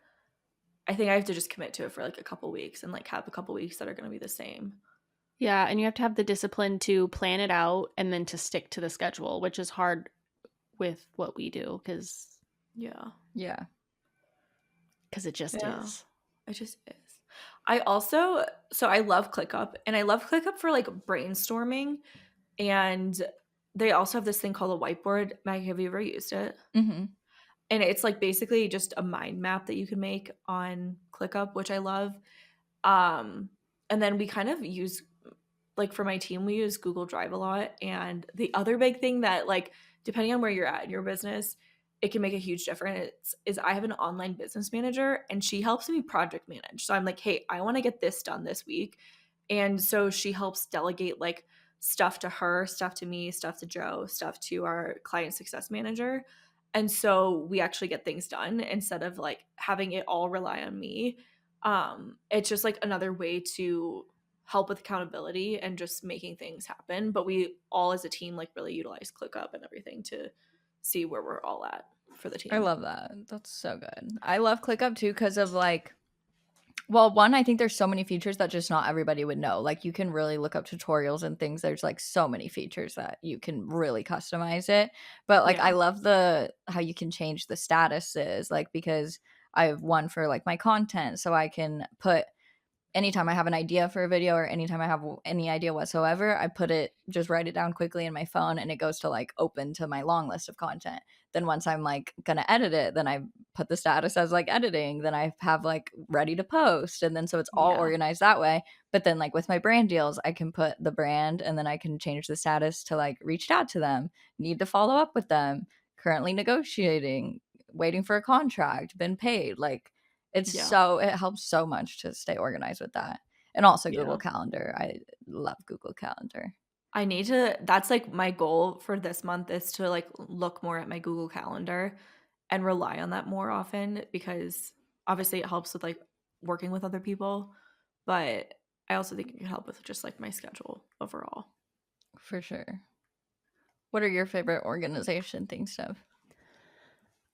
I think I have to just commit to it for like a couple weeks and like have a couple weeks that are going to be the same. Yeah, and you have to have the discipline to plan it out and then to stick to the schedule, which is hard with what we do because Yeah. it just Yeah. is. It just is. I love ClickUp, and I love ClickUp for like brainstorming, and they also have this thing called a whiteboard. Maggie, have you ever used it? Mm-hmm. And it's like basically just a mind map that you can make on ClickUp, which I love. And then we kind of use, like for my team, we use Google Drive a lot. And the other big thing that, like, depending on where you're at in your business, it can make a huge difference is I have an online business manager, and she helps me project manage. So I'm like, hey, I want to get this done this week. And so she helps delegate like stuff to her, stuff to me, stuff to Joe, stuff to our client success manager. And so we actually get things done instead of like having it all rely on me. It's just like another way to help with accountability and just making things happen. But we all as a team like really utilize ClickUp and everything to see where we're all at for the team. I love that. That's so good. I love ClickUp too because of like, well, one, I think there's so many features that just not everybody would know. Like you can really look up tutorials and things. There's like so many features that you can really customize it. But like Yeah. I love how you can change the statuses, like because I have one for like my content, so I can put anytime I have an idea for a video or anytime I have any idea whatsoever, I just write it down quickly in my phone and it goes to like open to my long list of content. Then once I'm like gonna edit it, then I put the status as like editing, then I have like ready to post. And then so it's all organized that way. But then like with my brand deals, I can put the brand and then I can change the status to like reached out to them, need to follow up with them, currently negotiating, waiting for a contract, been paid. Like it helps so much to stay organized with that. And also Google Calendar. I love Google Calendar. That's like my goal for this month is to like look more at my Google Calendar and rely on that more often, because obviously it helps with like working with other people, but I also think it can help with just like my schedule overall. For sure. What are your favorite organization things, Steph?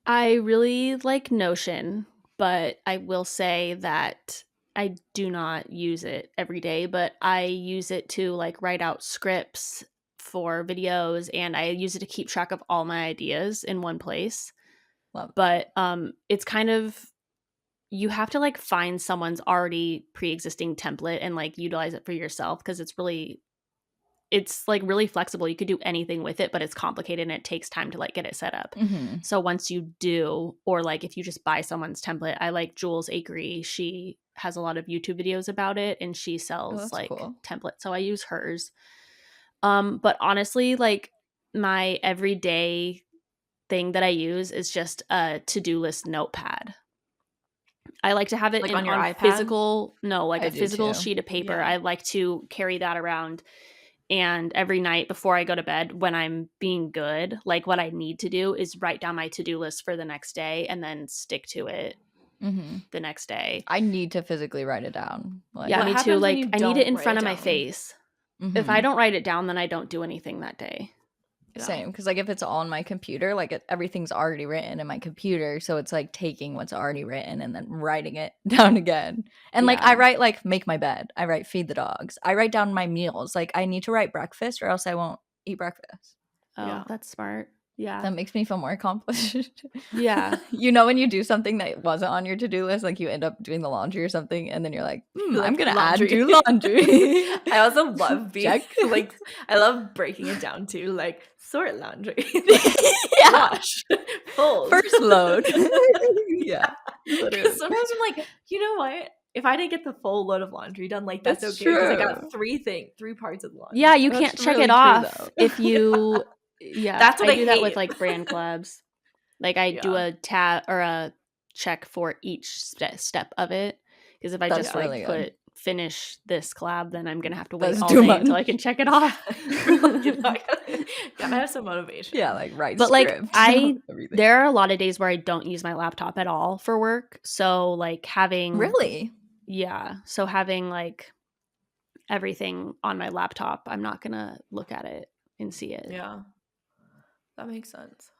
I really like Notion, but I will say that I do not use it every day, but I use it to like write out scripts for videos, and I use it to keep track of all my ideas in one place. Love. But it's kind of, you have to like find someone's already pre-existing template and like utilize it for yourself, because it's like really flexible. You could do anything with it, but it's complicated and it takes time to like get it set up. Mm-hmm. So once you do, or like if you just buy someone's template, I like Jules Akery. She has a lot of YouTube videos about it and she sells like templates. So I use hers. But honestly, like my everyday thing that I use is just a to-do list notepad. I like to have it like on your iPad? physical, like a physical too. sheet of paper. I like to carry that around. And every night before I go to bed, when I'm being good, like what I need to do is write down my to-do list for the next day and then stick to it the next day. I need to physically write it down. Like, yeah, me too. Like I need it in front of my face. Mm-hmm. If I don't write it down, then I don't do anything that day. Same, because like if it's on my computer, like everything's already written in my computer, so it's like taking what's already written and then writing it down again. And like I write like make my bed, I write feed the dogs, I write down my meals. Like I need to write breakfast or else I won't eat breakfast. Oh, that's smart. Yeah, that makes me feel more accomplished. Yeah. You know, when you do something that wasn't on your to-do list, like you end up doing the laundry or something, and then you're like, I'm gonna do laundry. I also love like I love breaking it down to like sort laundry, wash, fold, first load. Yeah, because sometimes I'm like, you know what? If I didn't get the full load of laundry done, like that's okay, true. because I got three parts of the laundry. Yeah, you can't check it off if you. Yeah, that's what I do hate. That with like brand collabs. Like I do a tab or a check for each step of it, because if I just like put finish this collab, then I'm gonna have to wait all day until I can check it off. Gotta have some motivation. Yeah, like right. But like there are a lot of days where I don't use my laptop at all for work. So like having really, yeah. So having like everything on my laptop. I'm not going to look at it and see it. Yeah. That makes sense.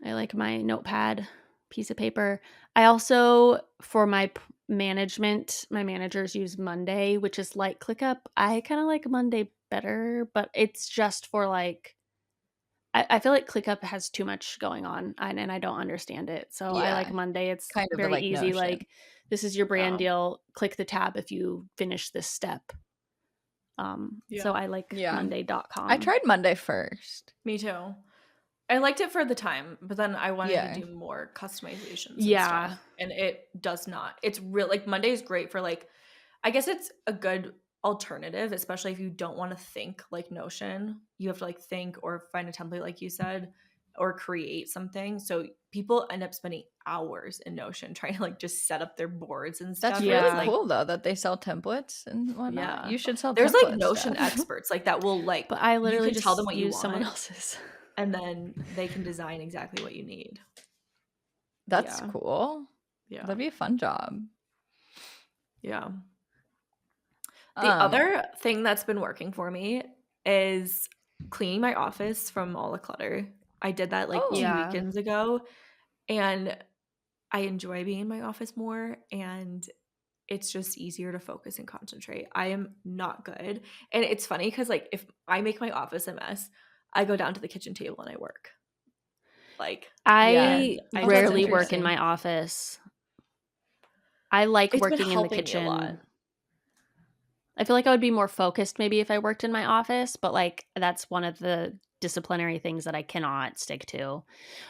I like my notepad piece of paper. I also, for my management, my managers use Monday, which is like ClickUp. I kind of like Monday better, but it's just for like, I feel like ClickUp has too much going on and I don't understand it. So I like Yeah. Monday. It's Kind of very like easy. Notion. Like, this is your brand Yeah. deal. Click the tab if you finish this step. So I like Yeah. Monday.com. I tried Monday first. Me too. I liked it for the time, but then I wanted Yeah. to do more customizations and Yeah. stuff. And it does not. It's real like Monday is great for like, I guess it's a good alternative, especially if you don't want to think like Notion. You have to like think or find a template like you said, or create something. So people end up spending hours in Notion trying to like just set up their boards and stuff. That's Yeah. really It's cool though that they sell templates and whatnot. Yeah. You should sell There's templates. like Notion experts like that will like, But I you literally can just tell them what you use someone want else's. and then they can design exactly what you need. That's Yeah. cool. Yeah. That'd be a fun job. Yeah. The other thing that's been working for me is cleaning my office from all the clutter. I did that like 2 Yeah. weekends ago, and I enjoy being in my office more, and it's just easier to focus and concentrate. I am not good. And it's funny because like if I make my office a mess, I go down to the kitchen table and I work. Like I I rarely just work in interesting. my office. I like it's been working in the helping me a lot. kitchen. I feel like I would be more focused maybe if I worked in my office, but like that's one of the disciplinary things that I cannot stick to.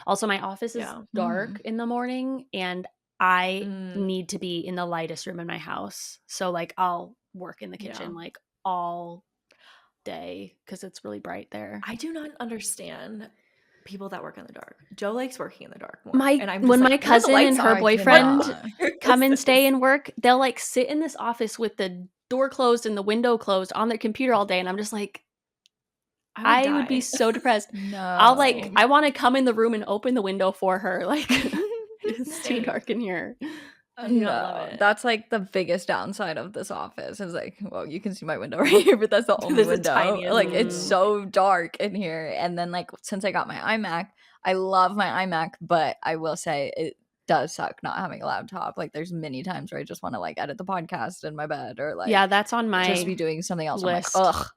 Also, my office is Yeah. dark in the morning and I Mm, need to be in the lightest room in my house. So like I'll work in the kitchen yeah. like all day because it's really bright there. I do not understand people that work in the dark. Joe likes working in the dark more. My And I'm just when like, my "Turn the cousin and lights her on." I boyfriend cannot. come and stay and work, they'll like sit in this office with the door closed and the window closed on their computer all day, and I'm just like, I would be die. so depressed. No. I'll like, I want to come in the room and open the window for her. Like, it's too Same. dark in here. I do not love it. That's like the biggest downside of this office is like, well, you can see my window right here, but that's the only There's the window. tiniest Like it's window. so dark in here. And then like since I got my iMac, I love my iMac, but I will say it does suck not having a laptop. Like there's many times where I just want to like edit the podcast in my bed or like Yeah, that's on my just be doing something else. list. I'm like, ugh.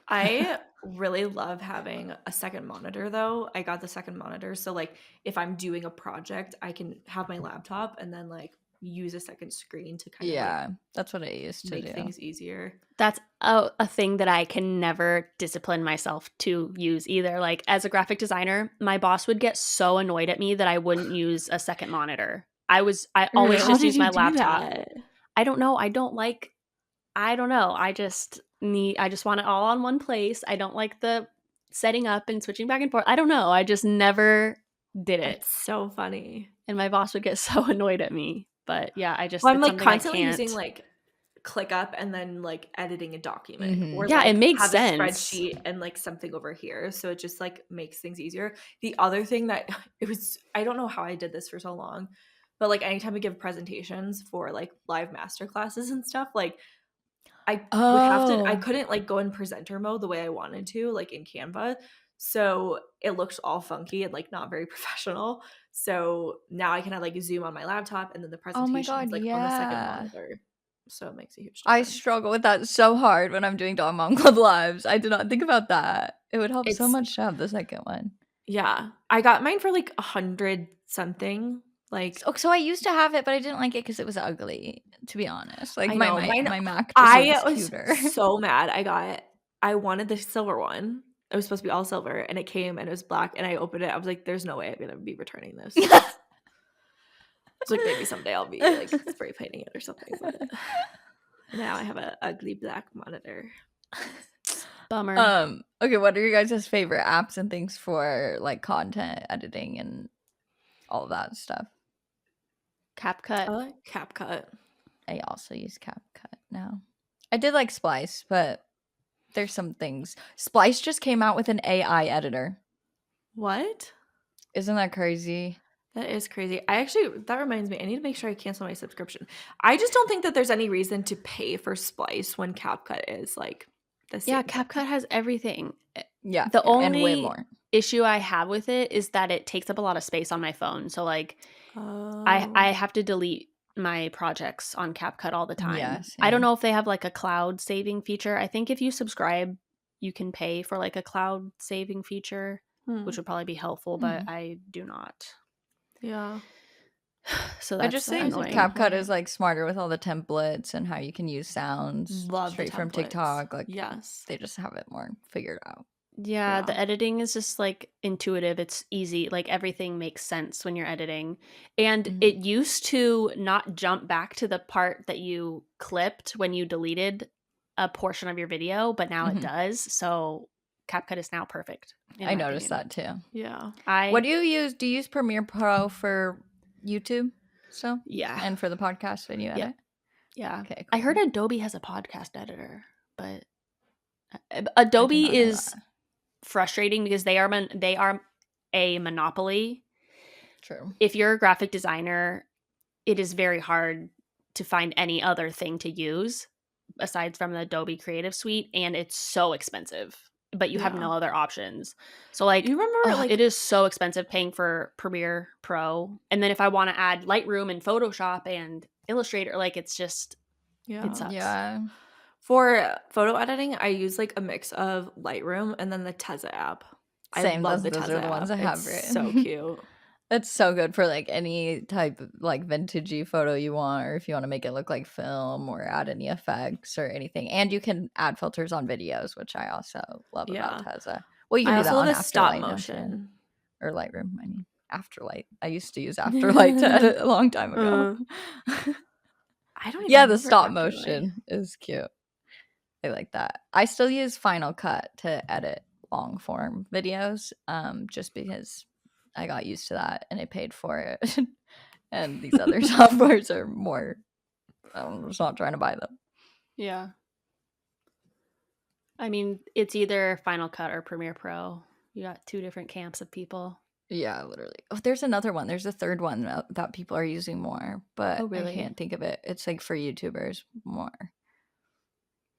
I really love having a second monitor though. I got the second monitor. So like if I'm doing a project, I can have my laptop and then like use a second screen to kind of Yeah, that's what I used like to make do. things easier. That's a thing that I can never discipline myself to use either. Like as a graphic designer, my boss would get so annoyed at me that I wouldn't use a second monitor. I always How just did use you my do laptop. that? I don't know. I don't know. I just want it all on one place. I don't like the setting up and switching back and forth. I don't know. I just never did it. It's so funny. And my boss would get so annoyed at me. But yeah, Well, I'm it's like something constantly I can't. using like ClickUp and then like editing a document or Yeah, like it makes have sense. a spreadsheet and like something over here. So it just like makes things easier. The other thing that I don't know how I did this for so long, but like anytime I give presentations for like live master classes and stuff, like I would have to, I couldn't like go in presenter mode the way I wanted to, like in Canva. So it looked all funky and like not very professional. So now I can have like Zoom on my laptop and then the Oh my presentation's God, like on the second yeah. monitor. So it makes a huge I difference. struggle with that so hard when I'm doing Dog Mom Club Lives. I did not think about that. It would help so It's- much to have the second one. Yeah. I got mine for like 100 something. Like So I used to have it, but I didn't like it because it was ugly, to be honest. Like I my know, mine- my Mac just I looks was cuter. so mad. I wanted the silver one. It was supposed to be all silver and it came and it was black and I opened it. I was like, there's no way I'm gonna be returning this. It's like maybe someday I'll be like spray painting it or something. But now I have an ugly black monitor. Bummer. Okay, what are your guys' favorite apps and things for like content editing and all of that stuff? CapCut. I like CapCut. I also use CapCut now. I did like Splice, but there's some things. Splice just came out with an AI editor. What? Isn't that crazy? That is crazy. That reminds me, I need to make sure I cancel my subscription. I just don't think that there's any reason to pay for Splice when CapCut is like the same Yeah, thing. CapCut has everything. Yeah, The and way only more. issue I have with it is that it takes up a lot of space on my phone. So like Oh. I have to delete my projects on CapCut all the time. Yeah, I don't same. know if they have like a cloud saving feature. I think if you subscribe, you can pay for like a cloud saving feature, which would probably be helpful, but I do not. Yeah. So I that's just think annoying. CapCut is like smarter with all the templates and how you can use sounds Love the straight from templates. TikTok. Like, yes. they just have it more figured out. Yeah, the Yeah. editing is just like intuitive. It's easy. Like everything makes sense when you're editing. And Mhm. it used to not jump back to the part that you clipped when you deleted a portion of your video, but now it Mhm. does. So CapCut is now perfect. in I my noticed opinion. that too. Yeah. What do you use? Do you use Premiere Pro for YouTube still? Yeah. And for the podcast when you Yeah. edit? Yeah. Okay, I heard cool. Adobe has a podcast editor, but I did Adobe not know is that. frustrating because they are a monopoly. True. If you're a graphic designer, it is very hard to find any other thing to use aside from the Adobe Creative Suite, and it's so expensive. But you have Yeah. no other options. So like You remember like it is so expensive paying for Premiere Pro. And then if I want to add Lightroom and Photoshop and Illustrator, like it's just yeah. it sucks. Yeah. For photo editing, I use like a mix of Lightroom and then the Tezza app. Same. I love the Those Tezza are the ones app. I have It's written. so cute. It's so good for like any type of like vintagey photo you want, or if you want to make it look like film or add any effects or anything. And you can add filters on videos, which I also love about Tezza. Well, you can I do that also on love the stop Afterlight, don't you? motion. Or Lightroom. I mean, Afterlight. I used to use Afterlight to edit a long time ago. I don't even Yeah, the remember stop Afterlight. motion is cute. I like that. I still use Final Cut to edit long form videos, just because I got used to that and I paid for it. And these other softwares are more. I'm just not trying to buy them. Yeah. I mean, it's either Final Cut or Premiere Pro. You got two different camps of people. Yeah, literally. Oh, there's another one. There's a third one that people are using more, but Oh, really? I can't think of it. It's like for YouTubers more.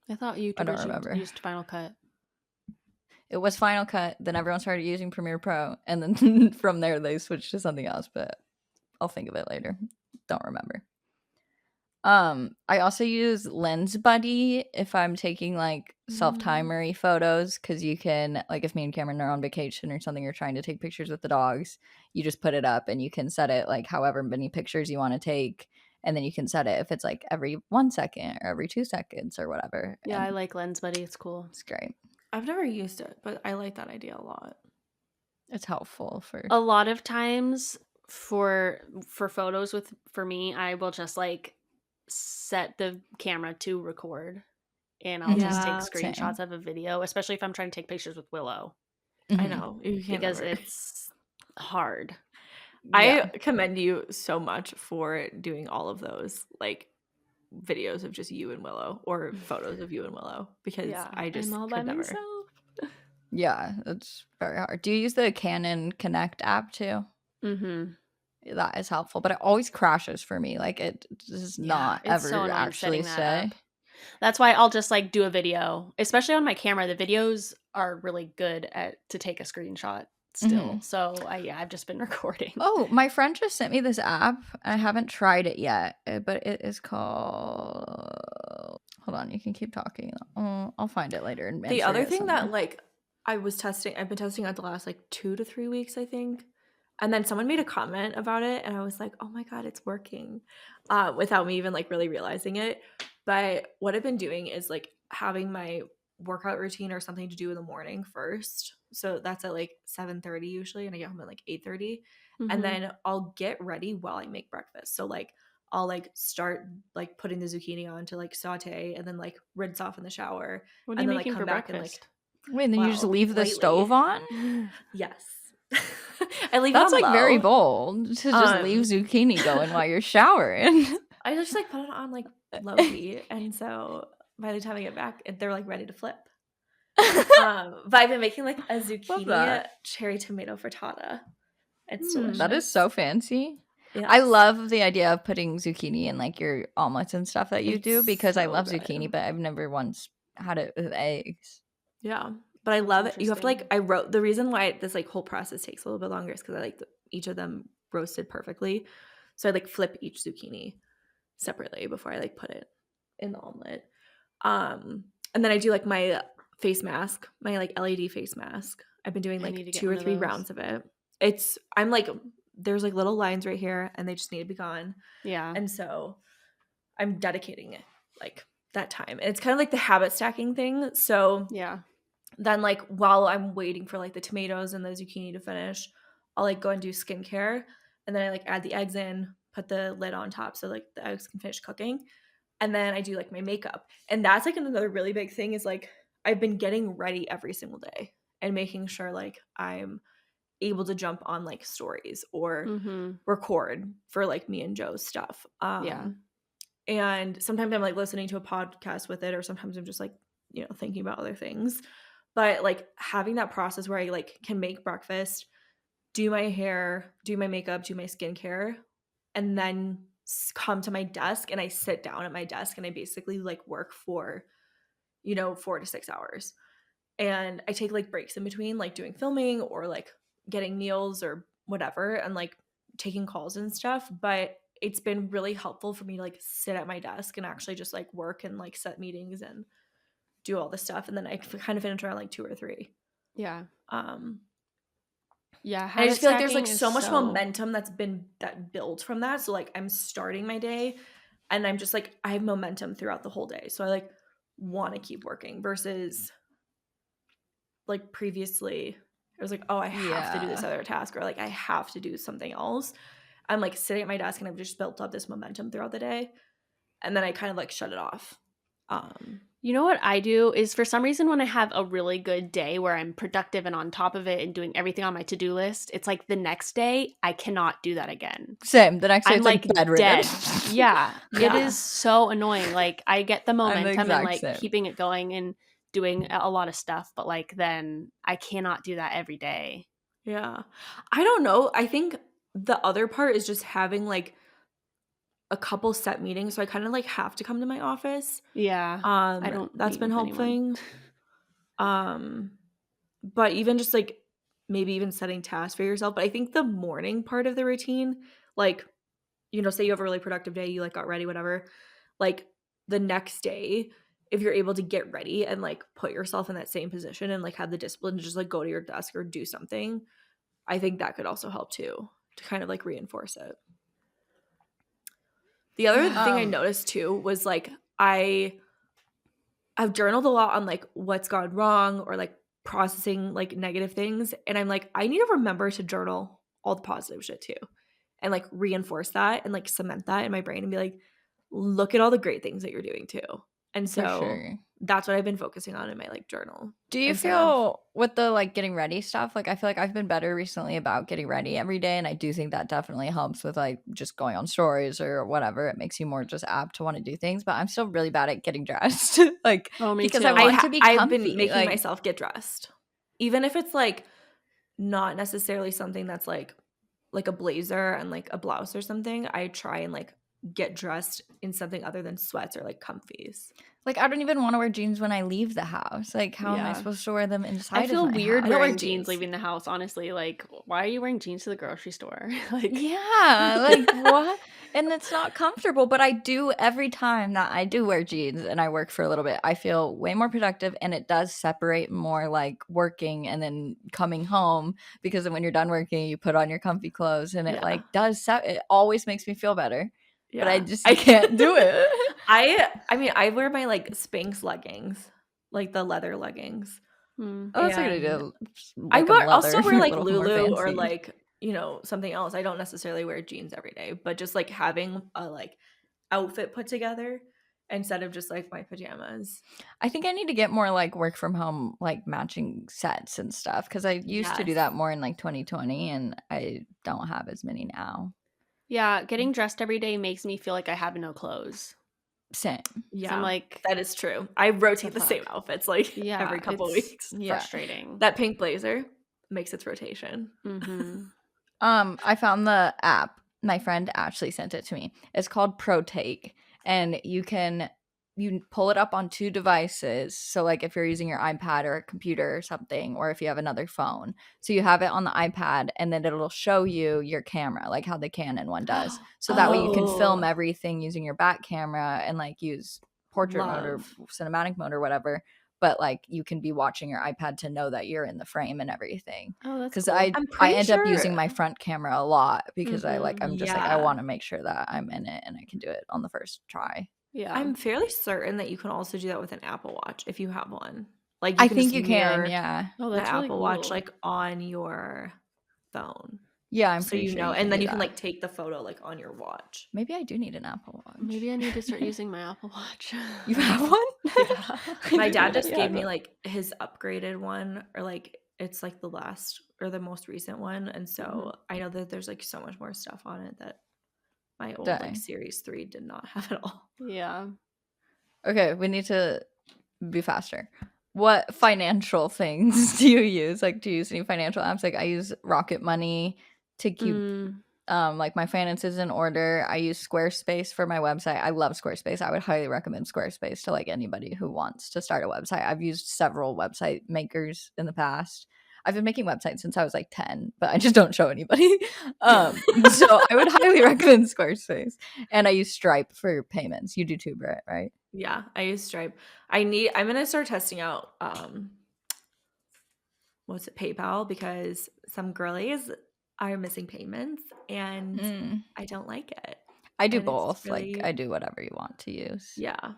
I thought I don't YouTubers remember. used Final Cut. It was Final Cut, then everyone started using Premiere Pro, and then from there they switched to something else, but I'll think of it later. Don't remember. I also use Lens Buddy if I'm taking like self-timery photos, because you can, like, if me and Cameron are on vacation or something, you're trying to take pictures with the dogs, you just put it up and you can set it like however many pictures you want to take, and then you can set it if it's like every 1 second or every 2 seconds or whatever. Yeah, and I like Lens Buddy. It's cool. it's great. I've never used it, but I like that idea a lot. It's helpful for A lot of times for photos for me, I will just like set the camera to record and I'll just take Yeah, screenshots of a video, especially if I'm trying to take pictures with Willow. I know. You can't Because ever. it's hard. I commend you so much for doing all of those like videos of just you and Willow, or photos of you and Willow, because I just I'm all could by never. myself. Yeah, it's very hard. Do you use the Canon Connect app too? Mm-hmm. That is helpful, but it always crashes for me. Like, it does not It's ever so annoying actually setting that say. up. That's why I'll just like do a video, especially on my camera. The videos are really good to take a screenshot still. So I've just been recording. Oh, my friend just sent me this app. I haven't tried it yet, but it is called. Hold on, you can keep talking. I'll find it later. And The other thing that like I've been testing out the last like 2 to 3 weeks, I think. And then someone made a comment about it and I was like, oh my God, it's working, without me even like really realizing it. But what I've been doing is like having my workout routine or something to do in the morning first. So that's at like 7:30 usually, and I get home at like 8:30. And then I'll get ready while I make breakfast. So like I'll like start like putting the zucchini on to like saute, and then like rinse off in the shower. What are and you then making like for come back breakfast? and like wait, and then you just leave the lately- stove on? Yes. I leave That's it on like very low. bold to just leave zucchini going while you're showering. I just like put it on like low heat, and so by the time I get back, they're like ready to flip. But I've been making like a zucchini that. cherry tomato frittata. It's delicious. That is so fancy. Yes. I love the idea of putting zucchini in like your omelets and stuff that you do It's because I so love good. zucchini, but I've never once had it with eggs. Yeah, but I That's love it. You have to like, interesting. I wrote the reason why this like whole process takes a little bit longer is because I like each of them roasted perfectly. So I like flip each zucchini separately before I like put it in the omelet. And then I do like my face mask, my like LED face mask. I've been doing I need like to get 2 or one of 3 those. rounds of it. I'm like, there's like little lines right here and they just need to be gone. Yeah. And so I'm dedicating it like that time. And it's kind of like the habit stacking thing. So Yeah. then like while I'm waiting for like the tomatoes and the zucchini to finish, I'll like go and do skincare. And then I like add the eggs in, put the lid on top so like the eggs can finish cooking. And then I do like my makeup. And that's like another really big thing is like I've been getting ready every single day and making sure like I'm able to jump on like stories or record for like me and Joe's stuff. Yeah. And sometimes I'm like listening to a podcast with it, or sometimes I'm just like, thinking about other things. But like having that process where I like can make breakfast, do my hair, do my makeup, do my skincare, and then come to my desk and I sit down at my desk and I basically like work for, 4 to 6 hours. And I take like breaks in between, like doing filming or like getting meals or whatever, and like taking calls and stuff. But it's been really helpful for me to like sit at my desk and actually just like work and like set meetings and do all this stuff. And then I kind of finish around like 2 or 3. Yeah. Um, Yeah. and I just feel like there's habit like stacking so is much momentum that builds from that. So like I'm starting my day and I'm just like, I have momentum throughout the whole day. So I like want to keep working versus like previously it was like, oh, I have to do this Yeah. other task or like I have to do something else. I'm like sitting at my desk and I've just built up this momentum throughout the day. And then I kind of like shut it off. You know what I do is for some reason when I have a really good day where I'm productive and on top of it and doing everything on my to-do list, it's like the next day I cannot do that again. Same. The next day I'm it's like bedridden. dead. Yeah. It Yeah. is so annoying. Like I get the I'm the momentum and exact like same. keeping it going and doing a lot of stuff, but like then I cannot do that every day. Yeah. I don't know. I think the other part is just having like a couple set meetings. So I kind of like have to come to my office. Yeah. I don't That's meet been with helping. anyone. But even just like maybe even setting tasks for yourself. But I think the morning part of the routine, like, say you have a really productive day, you like got ready, whatever, like the next day, if you're able to get ready and like put yourself in that same position and like have the discipline to just like go to your desk or do something, I think that could also help too, to kind of like reinforce it. The other thing I noticed too was like I've journaled a lot on like what's gone wrong or like processing like negative things. And I'm like, I need to remember to journal all the positive shit too. And like reinforce that and like cement that in my brain and be like, look at all the great things that you're doing too. And For so sure. that's what I've been focusing on in my like journal. Do you instead of- feel with the like getting ready stuff, like I feel like I've been better recently about getting ready every day, and I do think that definitely helps with like just going on stories or whatever. It makes you more just apt to want to do things, but I'm still really bad at getting dressed. Like Oh, me because too. I want to be comfy. I've been making like, myself get dressed. Even if it's like not necessarily something that's like a blazer and like a blouse or something, I try and like get dressed in something other than sweats or like comfies. Like I don't even want to wear jeans when I leave the house. Like how am I Yeah. supposed to wear them inside? I feel of my weird house? wear wearing jeans. jeans leaving the house, honestly. Like, why are you wearing jeans to the grocery store? Like, Yeah, like what? And it's not comfortable, but I do every time that I do wear jeans and I work for a little bit, I feel way more productive, and it does separate more like working and then coming home, because then when you're done working, you put on your comfy clothes and it Yeah. like does it always makes me feel better. Yeah. But I can't do it. I mean, I wear my like Spanx leggings, like the leather leggings. hmm. Oh, that's a good idea. And Like a I'll still leather, wear like a little more Lulu or fancy. like, something else. I don't necessarily wear jeans every day, but just like having a like outfit put together instead of just like my pajamas. I think I need to get more like work from home, like matching sets and stuff, because I used to do Yes. that more in like 2020, and I don't have as many now. Yeah, getting dressed every day makes me feel like I have no clothes. Same. Yeah, I'm like, that is true. I rotate the fuck? same outfits like yeah, every couple it's weeks. Yeah. frustrating. That pink blazer makes its rotation. Mm-hmm. I found the app. My friend Ashley sent it to me. It's called ProTake, and you pull it up on 2 devices. So like if you're using your iPad or a computer or something, or if you have another phone. So you have it on the iPad, and then it'll show you your camera, like how the Canon one does. So that way you can film Oh, everything using your back camera and like use portrait mode or love. cinematic mode or whatever. But like you can be watching your iPad to know that you're in the frame and everything. Oh, that's Because cool. I I'm I pretty end up sure. using my front camera a lot because I'm just like I Yeah. want to make sure that I'm in it and I can do it on the first try. Yeah. I'm fairly certain that you can also do that with an Apple Watch if you have one. Like I you can think just you can, mirror yeah. Oh, the that's really Apple Watch cool. like on your phone. Yeah, I'm So pretty you sure know, you can and then do you can that. like take the photo like on your watch. Maybe I do need an Apple Watch. Maybe I need to start using my Apple Watch. You have one? Yeah. I My didn't dad know just you gave had me one. like his upgraded one, or like it's like the last or the most recent one, and so I know that there's like so much more stuff on it that my old like Dang. Series 3 did not have at all. Yeah. Okay, we need to be faster. What financial things do you use? Like, do you use any financial apps? Like, I use Rocket Money to keep like my finances in order. I use Squarespace for my website. I love Squarespace. I would highly recommend Squarespace to like anybody who wants to start a website. I've used several website makers in the past. I've been making websites since I was like 10, but I just don't show anybody. So I would highly recommend Squarespace. And I use Stripe for payments. You do too, Britt, right? Yeah, I use Stripe. I'm gonna start testing out what's it, PayPal, because some girlies are missing payments and Mm. I don't like it. I do And it's both. Like, really, I do whatever you want to use. yeah.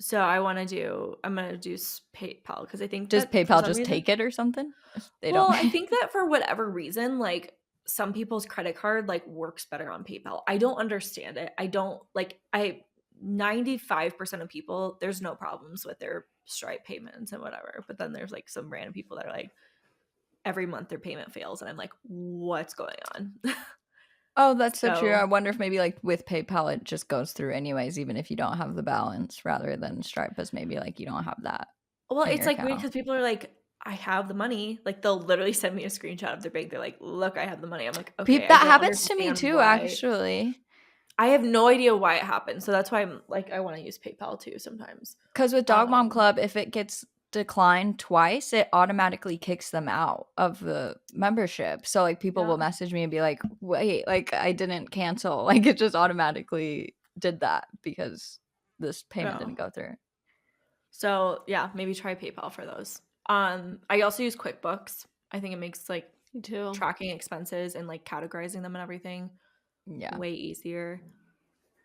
So I'm gonna do PayPal because I think Does that for PayPal some just reason, take it or something? They well, don't. I think that for whatever reason, like some people's credit card like works better on PayPal. I don't understand it. I don't like, 95% of people, there's no problems with their Stripe payments and whatever. But then there's like some random people that are like, every month their payment fails and I'm like, what's going on? Oh, that's so true. I So, wonder if maybe like with PayPal it just goes through anyways, even if you don't have the balance, rather than Stripe as maybe like you don't have that well, in it's your like weird account. because people are like, I have the money. Like they'll literally send me a screenshot of their bank. They're like, look, I have the money. I'm like, okay, I That don't happens to me understand too, why. actually. I have no idea why it happened. So that's why I'm like, I want to use PayPal too sometimes. Because with Dog Mom Club, if it gets declined twice, it automatically kicks them out of the membership. So like people will Yeah. message me and be like, wait, like I didn't cancel. Like it just automatically did that because this payment Yeah. didn't go through. So yeah, maybe try PayPal for those. I also use QuickBooks. I think it makes like Me too. tracking expenses and like categorizing them and everything Yeah. way easier.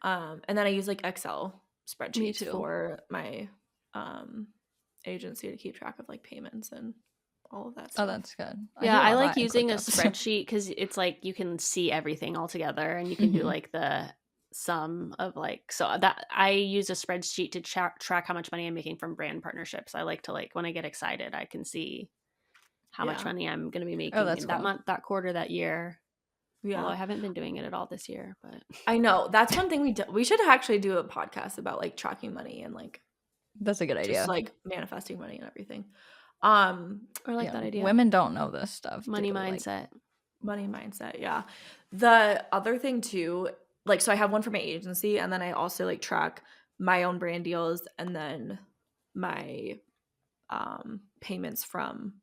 And then I use like Excel Me spreadsheets too. for my agency to keep track of like payments and all of that stuff. Oh, that's good. Yeah, do I all like that in using a ClickUp. spreadsheet because it's like you can see everything all together and you can do Mhm. like the sum of like, so that I use a spreadsheet to track how much money I'm making from brand partnerships. I like to like when I get excited, I can see how much Yeah. money I'm going to be Oh, making that's in that cool. month, that quarter, that year. Yeah. Although I haven't been doing it at all this year, but I know. That's one thing we should actually do a podcast about like tracking money and like That's a good idea. just like manifesting money and everything. I like Yeah, that idea. women don't know this stuff. Money too, like- mindset. Money mindset, yeah. The other thing too, like, so I have one for my agency, and then I also like track my own brand deals and then my payments from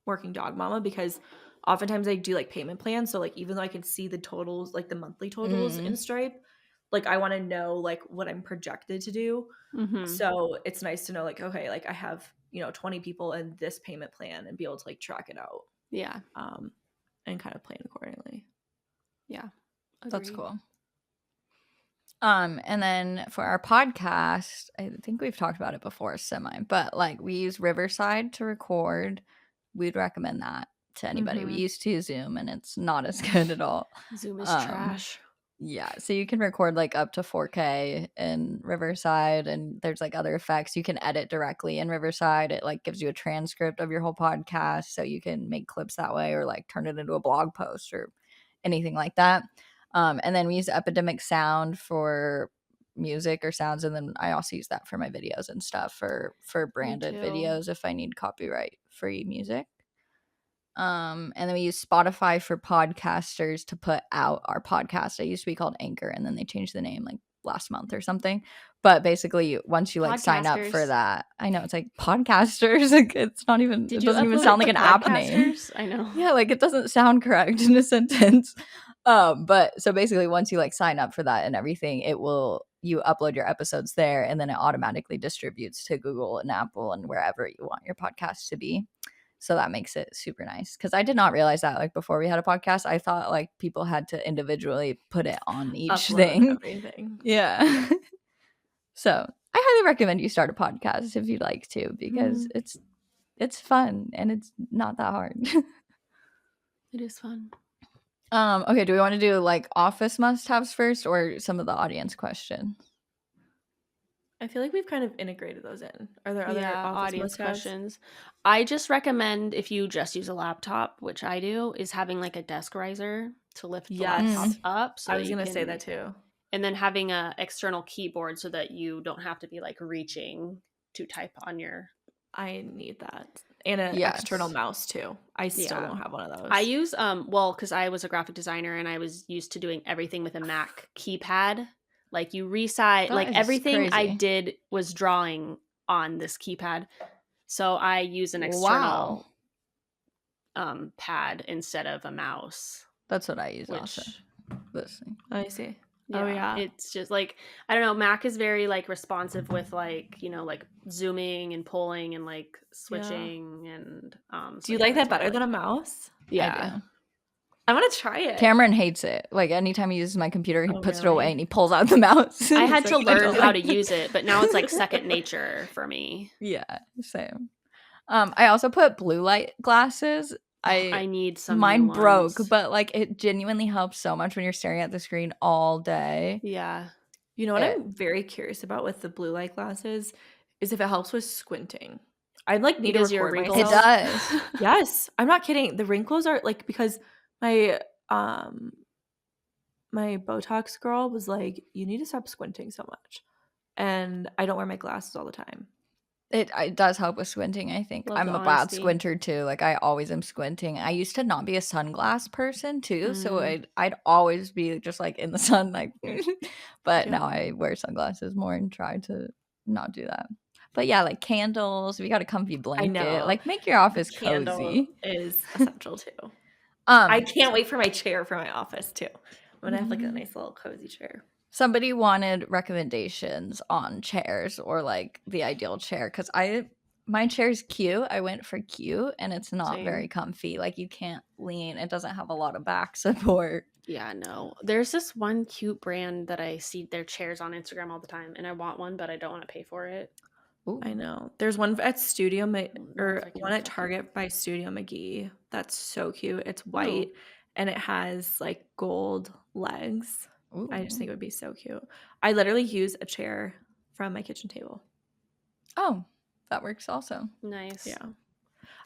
working dog mama, because oftentimes I do like payment plans. So like even though I can see the totals, like the monthly totals in Stripe, like I want to know like what I'm projected to do. Mm-hmm. So it's nice to know like, okay, like I have, 20 people in this payment plan and be able to like track it out. Yeah. And kind of plan accordingly. Yeah. That's Agreed. cool. And then for our podcast, I think we've talked about it before, but like we use Riverside to record. We'd recommend that to anybody. We Mhm. used to use Zoom and it's not as good at all. Zoom is Um, trash. Yeah, so you can record like up to 4K in Riverside, and there's like other effects. You can edit directly in Riverside. It like gives you a transcript of your whole podcast, so you can make clips that way or like turn it into a blog post or anything like that. And then we use Epidemic Sound for music or sounds, and then I also use that for my videos and stuff for branded too. videos if I need copyright free music. And then we use Spotify for podcasters to put out our podcast. It used to be called Anchor, and then they changed the name like last month or something. But basically, once you like sign up for Podcasters. that, I know it's like podcasters. Like, it's not even. Did It you doesn't even upload sound it like to an app name. Podcasters? I know. Yeah, like it doesn't sound correct in a sentence. But so basically, once you like sign up for that and everything, you upload your episodes there, and then it automatically distributes to Google and Apple and wherever you want your podcast to be. So that makes it super nice, because I did not realize that like before we had a podcast. I thought like people had to individually put it on each Upload thing. everything. Yeah. So I highly recommend you start a podcast if you'd like to, because it's fun and it's not that hard. It is fun. Okay, do we want to do like office must-haves first, or some of the audience questions? I feel like we've kind of integrated those in. Are there other office audience must-haves? questions? I just recommend, if you just use a laptop, which I do, is having like a desk riser to lift the laptop up. So I was gonna say that too. And then having a external keyboard so that you don't have to be like reaching to type on your. I need that. And an external mouse too. I still don't have one of those. I use because I was a graphic designer and I was used to doing everything with a Mac keypad. Like you resize, like everything I did was drawing on this keypad. So I use an external pad instead of a mouse. That's what I use also. This thing. I see. Yeah, oh yeah. It's just like, I don't know, Mac is very like responsive with like, you know, like zooming and pulling and like switching and do you like that better than a mouse? Yeah. I'm gonna try it. Cameron hates it. Like anytime he uses my computer, he puts it away and he pulls out the mouse. I had to learn how to use it, but now it's like second nature for me. Yeah, same. I also put blue light glasses. I need some. Mine broke, but like it genuinely helps so much when you're staring at the screen all day. Yeah. You know what I'm very curious about with the blue light glasses is if it helps with squinting. I'd like need to record myself. It does. Yes, I'm not kidding. The wrinkles are like, because my Botox girl was like, you need to stop squinting so much, and I don't wear my glasses all the time. It does help with squinting, I think. I'm a bad squinter too. Like I always am squinting. I used to not be a sunglass person too, so I'd always be just like in the sun, like. But now I wear sunglasses more and try to not do that. But yeah, like candles. We got a comfy blanket. I know. Like make your office Candle cozy. is essential too. I can't wait for my chair for my office too. I'm gonna have like a nice little cozy chair. Somebody wanted recommendations on chairs or like the ideal chair, because my chair's cute. I went for cute, and it's not very comfy. Like you can't lean. It doesn't have a lot of back support. Yeah, no. There's this one cute brand that I see their chairs on Instagram all the time, and I want one, but I don't want to pay for it. Ooh. I know. There's one at one at Target by Studio McGee. That's so cute. It's white and it has like gold legs. Ooh. I just think it would be so cute. I literally use a chair from my kitchen table. Oh, that works also. Nice. Yeah.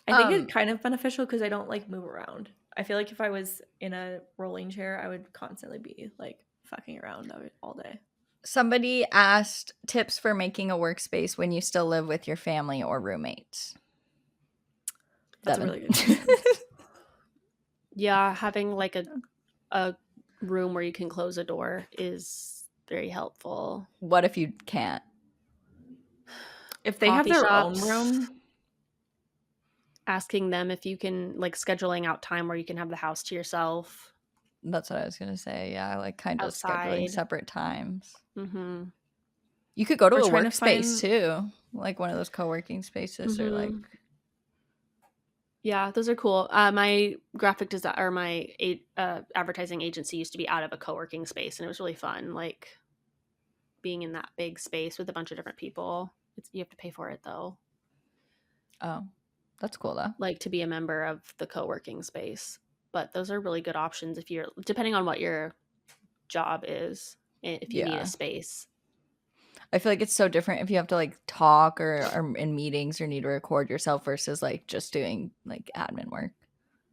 I think it's kind of beneficial because I don't like move around. I feel like if I was in a rolling chair, I would constantly be like fucking around all day. Somebody asked tips for making a workspace when you still live with your family or roommates. That's a really good question. Yeah, having like a room where you can close a door is very helpful. What if you can't? If they have their own room, asking them if you can, like scheduling out time where you can have the house to yourself. That's what I was gonna say. Yeah, like kind of scheduling separate times. Mm-hmm. You could go to a workspace too, like one of those co-working spaces, or like. Yeah, those are cool. My graphic design or my advertising agency used to be out of a co-working space, and it was really fun. Like being in that big space with a bunch of different people. You have to pay for it though. Oh, that's cool though. Like to be a member of the co-working space. But those are really good options if you're, depending on what your job is, if you need a space. I feel like it's so different if you have to like talk or in meetings or need to record yourself versus like just doing like admin work.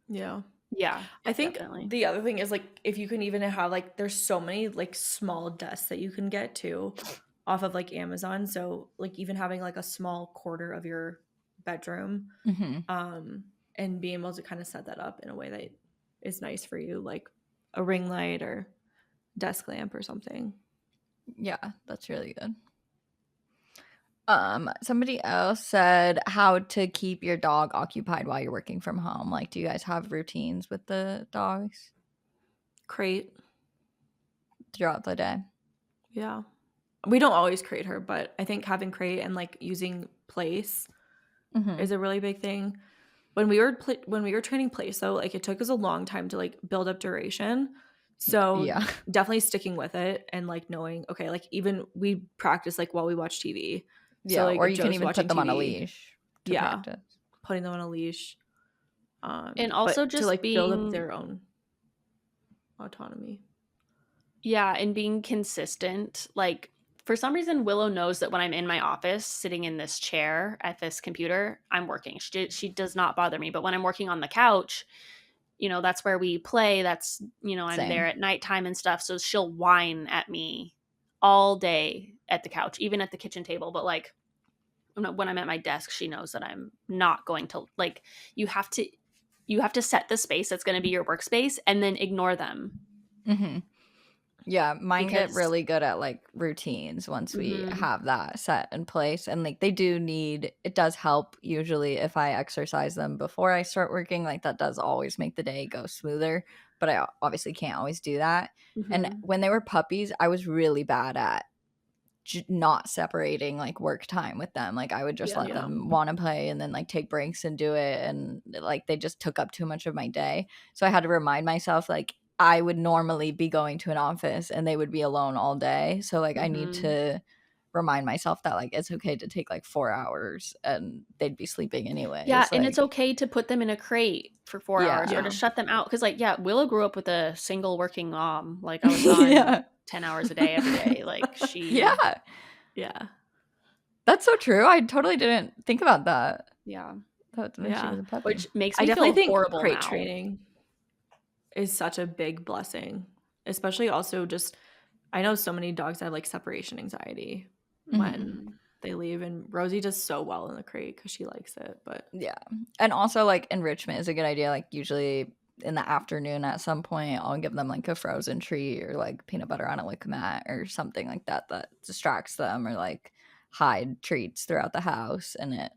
Yeah. Yeah. I think the other thing is like if you can even have like there's so many like small desks that you can get to off of like Amazon. So like even having like a small quarter of your bedroom and being able to kind of set that up in a way that is nice for you, like a ring light or desk lamp or something. Yeah, that's really good. Somebody else said how to keep your dog occupied while you're working from home. Like, do you guys have routines with the dogs Crate. throughout the day? Yeah. We don't always crate her, but I think having crate and like using place is a really big thing. When we were training place though, like it took us a long time to like build up duration. So Yeah. definitely sticking with it and like knowing, okay, like even we practice like while we watch TV. Yeah, So, like, or if you can Joe's even watching put them on a TV, leash to practice. putting them on a leash. And also but just to like build up being their own autonomy. Yeah, and being consistent. Like, for some reason, Willow knows that when I'm in my office, sitting in this chair at this computer, I'm working. She does not bother me. But when I'm working on the couch, that's where we play. That's, I'm Same. there at nighttime and stuff. So she'll whine at me all day at the couch, even at the kitchen table. But like, when I'm at my desk, she knows that I'm not going to, like, you have to set the space that's going to be your workspace and then ignore them. Mm-hmm. Yeah, mine get Because- really good at like routines once we have that set in place. And like it does help usually if I exercise them before I start working. Like that does always make the day go smoother, but I obviously can't always do that. And when they were puppies, I was really bad at not separating like work time with them. Like I would just let them want to play and then like take breaks and do it. And like they just took up too much of my day. So I had to remind myself like, I would normally be going to an office and they would be alone all day. So like I need to remind myself that like it's okay to take like 4 hours and they'd be sleeping anyway. Yeah, and it's okay to put them in a crate for 4 hours or to shut them out. Because like, Willow grew up with a single working mom. Like I was on 10 hours a day every day. Like she Yeah. That's so true. I totally didn't think about that. Yeah. When she was a puppy. Which makes I me definitely feel think horrible crate now. training is such a big blessing, especially also just I know so many dogs have like separation anxiety when they leave, and Rosie does so well in the crate because she likes it. But yeah, and also like enrichment is a good idea. Like usually in the afternoon at some point I'll give them like a frozen treat or like peanut butter on a lick mat or something like that distracts them, or like hide treats throughout the house. And it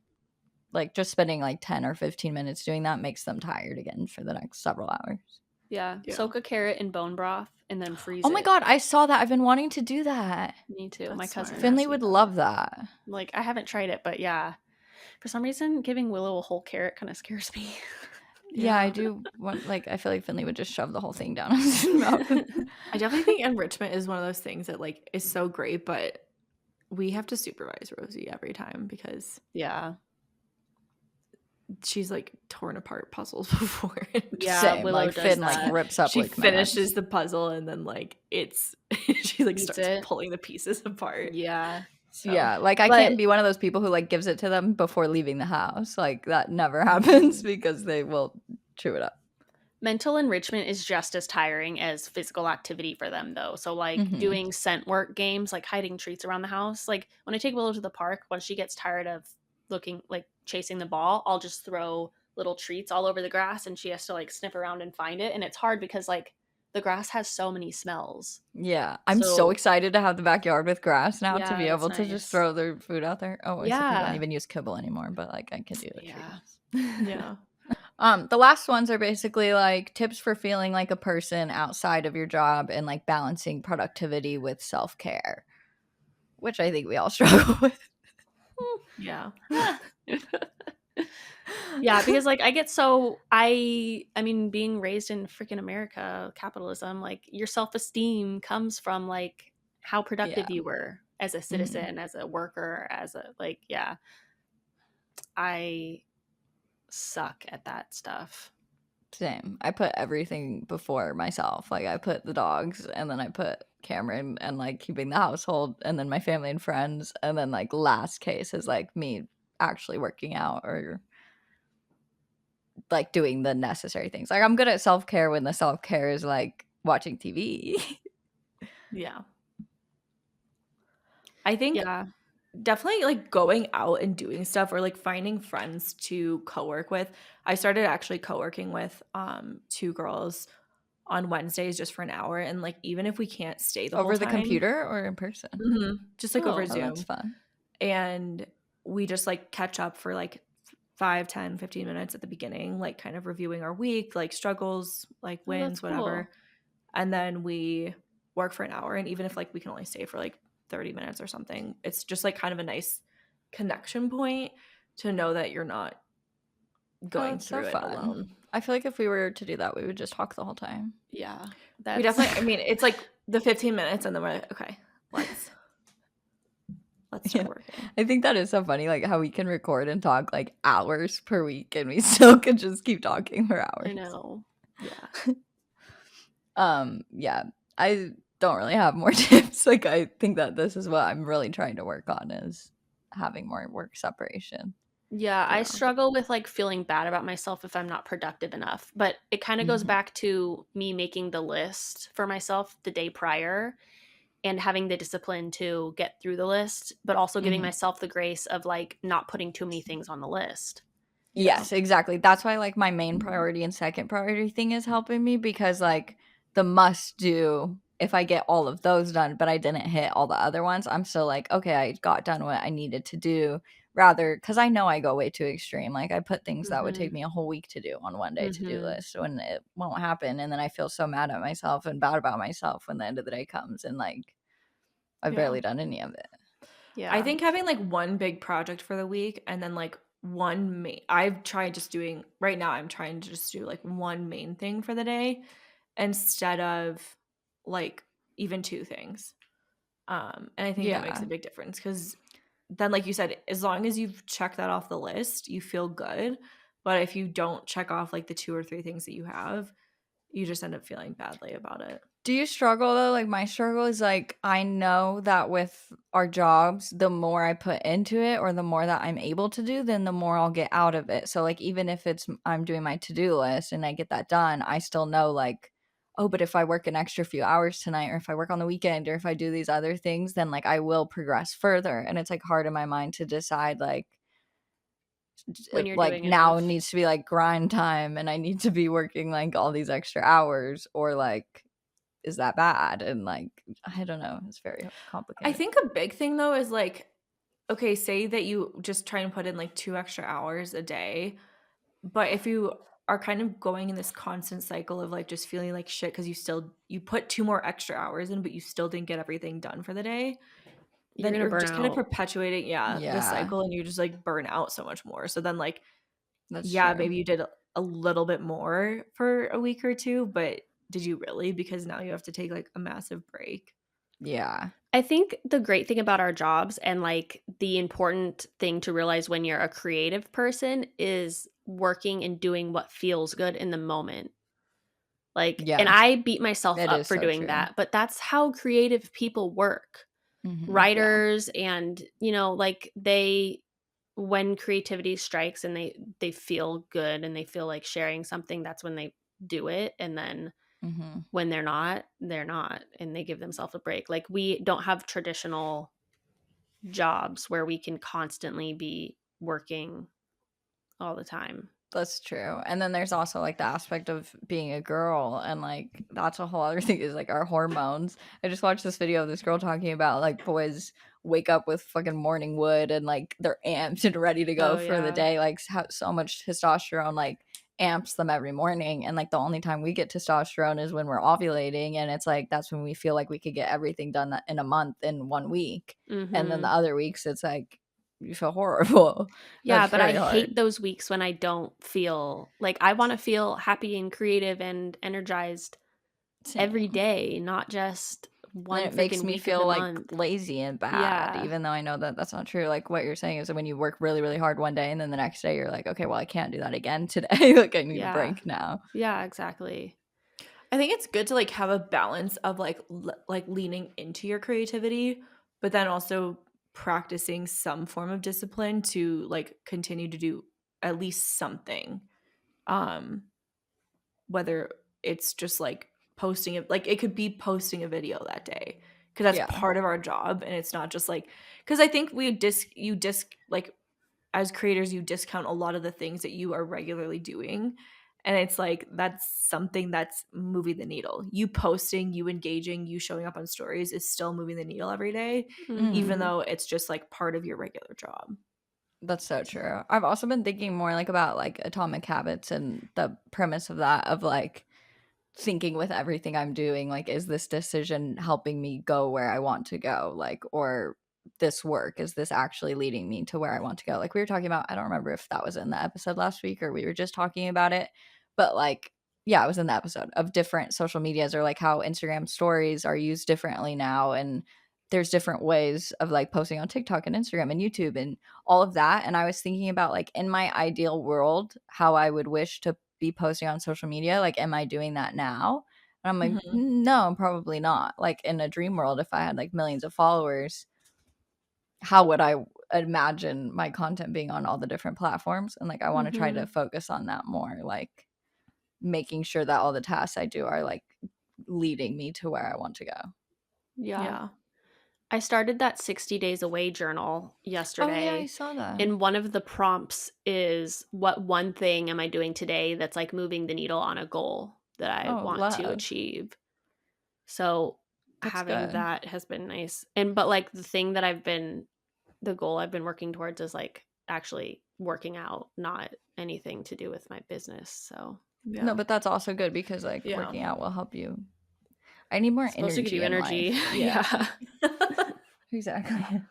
like just spending like 10 or 15 minutes doing that makes them tired again for the next several hours. Yeah. Soak a carrot in bone broth and then freeze it. Oh my god, I saw that. I've been wanting to do that. Me too. That's my cousin Finley would love that. Like I haven't tried it, but yeah. For some reason, giving Willow a whole carrot kind of scares me. Yeah, I do want, like, I feel like Finley would just shove the whole thing down his mouth. I definitely think enrichment is one of those things that like is so great, but we have to supervise Rosie every time because she's like torn apart puzzles before. Same. Willow like does Finn that. like rips up. She like finishes the puzzle and then like she like Eats starts it. pulling the pieces apart. Yeah. So, yeah, like I can't be one of those people who like gives it to them before leaving the house. Like that never happens because they will chew it up. Mental enrichment is just as tiring as physical activity for them, though. So, like, doing scent work games, like hiding treats around the house. Like, when I take Willow to the park, when she gets tired of chasing the ball, I'll just throw little treats all over the grass and she has to, like, sniff around and find it. And it's hard because, like, the grass has so many smells. Yeah. I'm so excited to have the backyard with grass now to be able to just nice. throw their food out there. Oh, except I don't even use kibble anymore, but, like, I can do the treats. Yeah. The last ones are basically like tips for feeling like a person outside of your job and like balancing productivity with self-care, which I think we all struggle with. Yeah. Yeah, because like I mean, being raised in freaking America, capitalism, like your self-esteem comes from like how productive you were as a citizen, as a worker, as a I suck at that stuff. Same. I put everything before myself. Like I put the dogs and then I put Cameron and like keeping the household and then my family and friends, and then like last case is like me actually working out or like doing the necessary things. Like I'm good at self-care when the self-care is like watching TV. Yeah. I think definitely like going out and doing stuff or like finding friends to co-work with. I started actually co-working with 2 girls on Wednesdays just for an hour, and like even if we can't stay the whole Over the time, computer or in person? just like over Oh. Oh, that's Zoom, fun. and we just like catch up for like 5, 10, 15 minutes at the beginning, like kind of reviewing our week, like struggles, like Oh, wins, that's whatever. cool. And then we work for an hour, and even if like we can only stay for like 30 minutes or something, it's just like kind of a nice connection point to know that you're not Oh, going that's so through it fun. alone. I feel like if we were to do that, we would just talk the whole time. Yeah. We definitely, I mean, it's like the 15 minutes and then we're like, okay, let's start Yeah. working. I think that is so funny, like how we can record and talk like hours per week and we still could just keep talking for hours. I know. Yeah. Yeah, I don't really have more tips. Like I think that this is what I'm really trying to work on, is having more work separation. Yeah, I Yeah. struggle with like feeling bad about myself if I'm not productive enough. But it kind of goes Mhm. back to me making the list for myself the day prior and having the discipline to get through the list, but also giving Mhm. myself the grace of like not putting too many things on the list. Yeah. Yes, exactly. That's why like my main priority and second priority thing is helping me, because like the must do, if I get all of those done but I didn't hit all the other ones, I'm still like, okay, I got done what I needed to do, rather because I know I go way too extreme. Like I put things that would take me a whole week to do on one day to-do list when it won't happen, and then I feel so mad at myself and bad about myself when the end of the day comes and like I've Yeah. barely done any of it. Yeah. I think having like one big project for the week and then like one main, I've tried just doing, right now I'm trying to just do like one main thing for the day instead of like even 2 things. And I think that makes Yeah. a big difference, because then like you said, as long as you've checked that off the list, you feel good. But if you don't check off like the 2 or 3 things that you have, you just end up feeling badly about it. Do you struggle though? Like my struggle is like I know that with our jobs, the more I put into it or the more that I'm able to do, then the more I'll get out of it. So like even if it's I'm doing my to-do list and I get that done, I still know like, oh, but if I work an extra few hours tonight, or if I work on the weekend, or if I do these other things, then like I will progress further. And it's like hard in my mind to decide like When you're like doing now enough. needs to be like grind time and I need to be working like all these extra hours, or like is that bad? And like I don't know, it's very complicated. I think a big thing though is like, okay, say that you just try and put in like 2 extra hours a day, but if you are kind of going in this constant cycle of like just feeling like shit because you put 2 more extra hours in, but you still didn't get everything done for the day, You're then gonna you're burn just kind of out. perpetuating, the Yeah, cycle, and you just like burn out so much more. So then like, that's yeah, true. maybe you did a little bit more for a week or 2, but did you really? Because now you have to take like a massive break. Yeah. I think the great thing about our jobs and like the important thing to realize when you're a creative person is working and doing what feels good in the moment. Like, and Yeah, I beat myself it up is for so doing true. that, but that's how creative people work. Mhm. Writers and, you know, like when creativity strikes and they feel good and they feel like sharing something, that's when they do it. And then Mhm. when they're not, and they give themselves a break. Like we don't have traditional jobs where we can constantly be working all the time. That's true. And then there's also like the aspect of being a girl, and like that's a whole other thing, is like our hormones. I just watched this video of this girl talking about like boys wake up with fucking morning wood and like they're amped and ready to go Oh, for the yeah. day. Like how so much testosterone like amps them every morning, and like the only time we get testosterone is when we're ovulating, and it's like that's when we feel like we could get everything done in a month in 1 week. And then the Mhm. other weeks it's like you feel horrible. Yeah, That's but I very hard. hate those weeks when I don't feel like I want to feel happy and creative and energized every Same. day, not just And one it makes freaking me week of the feel like month. lazy and bad, Yeah. even though I know that that's not true. Like what you're saying is that when you work really, really hard one day and then the next day you're like, okay, well, I can't do that again today. Like I need a Yeah. break now. Yeah, exactly. I think it's good to like have a balance of like like leaning into your creativity, but then also practicing some form of discipline to like continue to do at least something. Um, whether it's just like posting it, like it could be posting a video that day. because that's Yeah. part of our job, and it's not just like, because I think like as creators, you discount a lot of the things that you are regularly doing, and it's like that's something that's moving the needle. You posting, you engaging, you showing up on stories is still moving the needle every day, even Mhm. though it's just like part of your regular job. That's so true. I've also been thinking more like about like Atomic Habits and the premise of that, of like thinking with everything I'm doing, like, is this decision helping me go where I want to go? Like, or this work, is this actually leading me to where I want to go? Like we were talking about, I don't remember if that was in the episode last week or we were just talking about it, but like, yeah, it was in the episode of different social medias, or like how Instagram stories are used differently now. And there's different ways of like posting on TikTok and Instagram and YouTube and all of that. And I was thinking about like in my ideal world, how I would wish to be posting on social media. Like, am I doing that now? And I'm like, no, probably not. Like in a dream world, if I had like millions of followers, how would I imagine my content being on all the different platforms? And like, I want to try to focus on that more, like making sure that all the tasks I do are like leading me to where I want to go. Yeah. I started that 60 days away journal yesterday. Oh yeah, I saw that. And one of the prompts is, what one thing am I doing today that's like moving the needle on a goal that I want to achieve? So that's having good. that has been nice. But like the goal I've been working towards is like actually working out, not anything to do with my business. So no, but that's also good because like working out will help you. I need more supposed energy to give you in energy. life. Yeah. Exactly.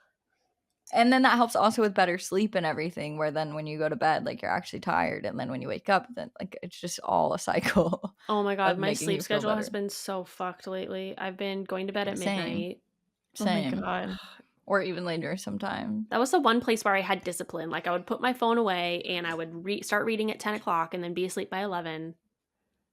And then that helps also with better sleep and everything, where then when you go to bed, like you're actually tired, and then when you wake up, then like it's just all a cycle. Oh my God, of my making sleep you feel schedule has better. been so fucked lately. I've been going to bed at midnight. Same. Oh my God. Or even later sometimes. That was the one place where I had discipline. Like I would put my phone away and I would start reading at 10 o'clock and then be asleep by 11.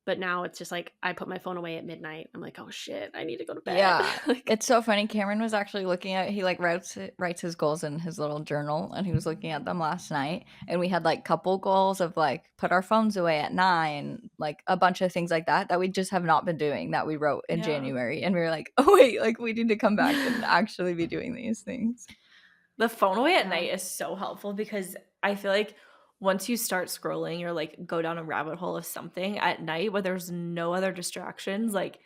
But now it's just like I put my phone away at midnight. I'm like, oh shit, I need to go to bed. Yeah. Like, It's so funny. Cameron was actually looking at, he like writes his goals in his little journal, and he was looking at them last night, and we had like couple goals of like put our phones away at 9, like a bunch of things like that we just have not been doing, that we wrote in January, and we were like, oh wait, like we need to come back and actually be doing these things. The phone away at night is so helpful, because I feel like once you start scrolling or like go down a rabbit hole of something at night where there's no other distractions, like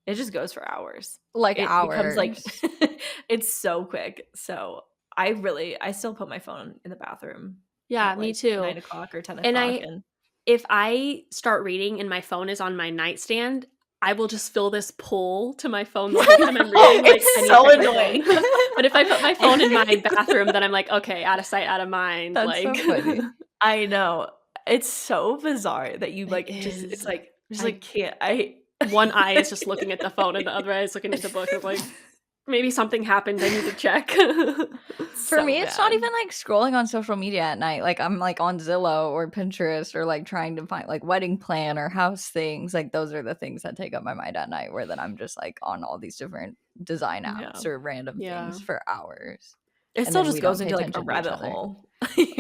it just goes for hours. Like It hours. becomes like it's so quick. So I still put my phone in the bathroom. yeah, at me like too. 9 o'clock or 10 And o'clock. if I start reading and my phone is on my nightstand, I will just feel this pull to my phone the whole time I'm reading. Like, It's I need so to check my annoying. phone. But if I put my phone in my bathroom, then I'm like, okay, out of sight, out of mind. That's like, so funny. I know. It's so bizarre that you like just, it's like, just like can't, one eye is just looking at the phone and the other eye is looking at the book. Of like, maybe something happened. I need to check. For me, it's not even like scrolling on social media at night. Like I'm like on Zillow or Pinterest, or like trying to find like wedding plan or house things. Like those are the things that take up my mind at night, where then I'm just like on all these different design apps or random things for hours. It still just goes into like a rabbit hole.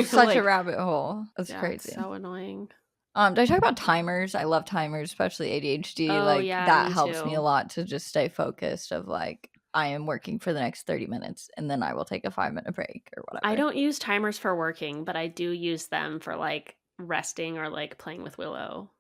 Such a rabbit hole. That's crazy. It's so annoying. Did I talk about timers? I love timers, especially ADHD. Oh, like yeah, that me helps me too. a lot to just stay focused, of like I am working for the next 30 minutes and then I will take a 5-minute break or whatever. I don't use timers for working, but I do use them for like resting or like playing with Willow.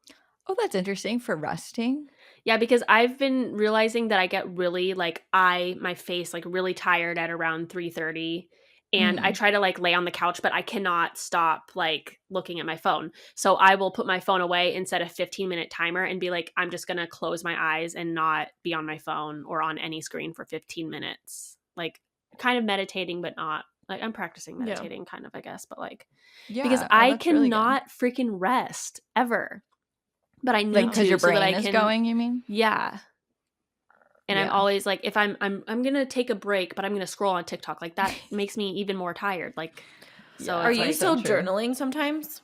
Oh, that's interesting. For resting? Yeah, because I've been realizing that I get really like my face like really tired at around 3:30, and I try to like lay on the couch, but I cannot stop like looking at my phone. So I will put my phone away and set a 15-minute timer and be like, I'm just going to close my eyes and not be on my phone or on any screen for 15 minutes. Like kind of meditating, but not like I'm practicing meditating kind of, I guess, but like because I cannot freaking rest ever. But I need like, because your so brain that I is can, going, you mean? Yeah. And I'm always like, if I'm gonna take a break, but I'm gonna scroll on TikTok, like that makes me even more tired. Like, so Are you like, still journaling sometimes?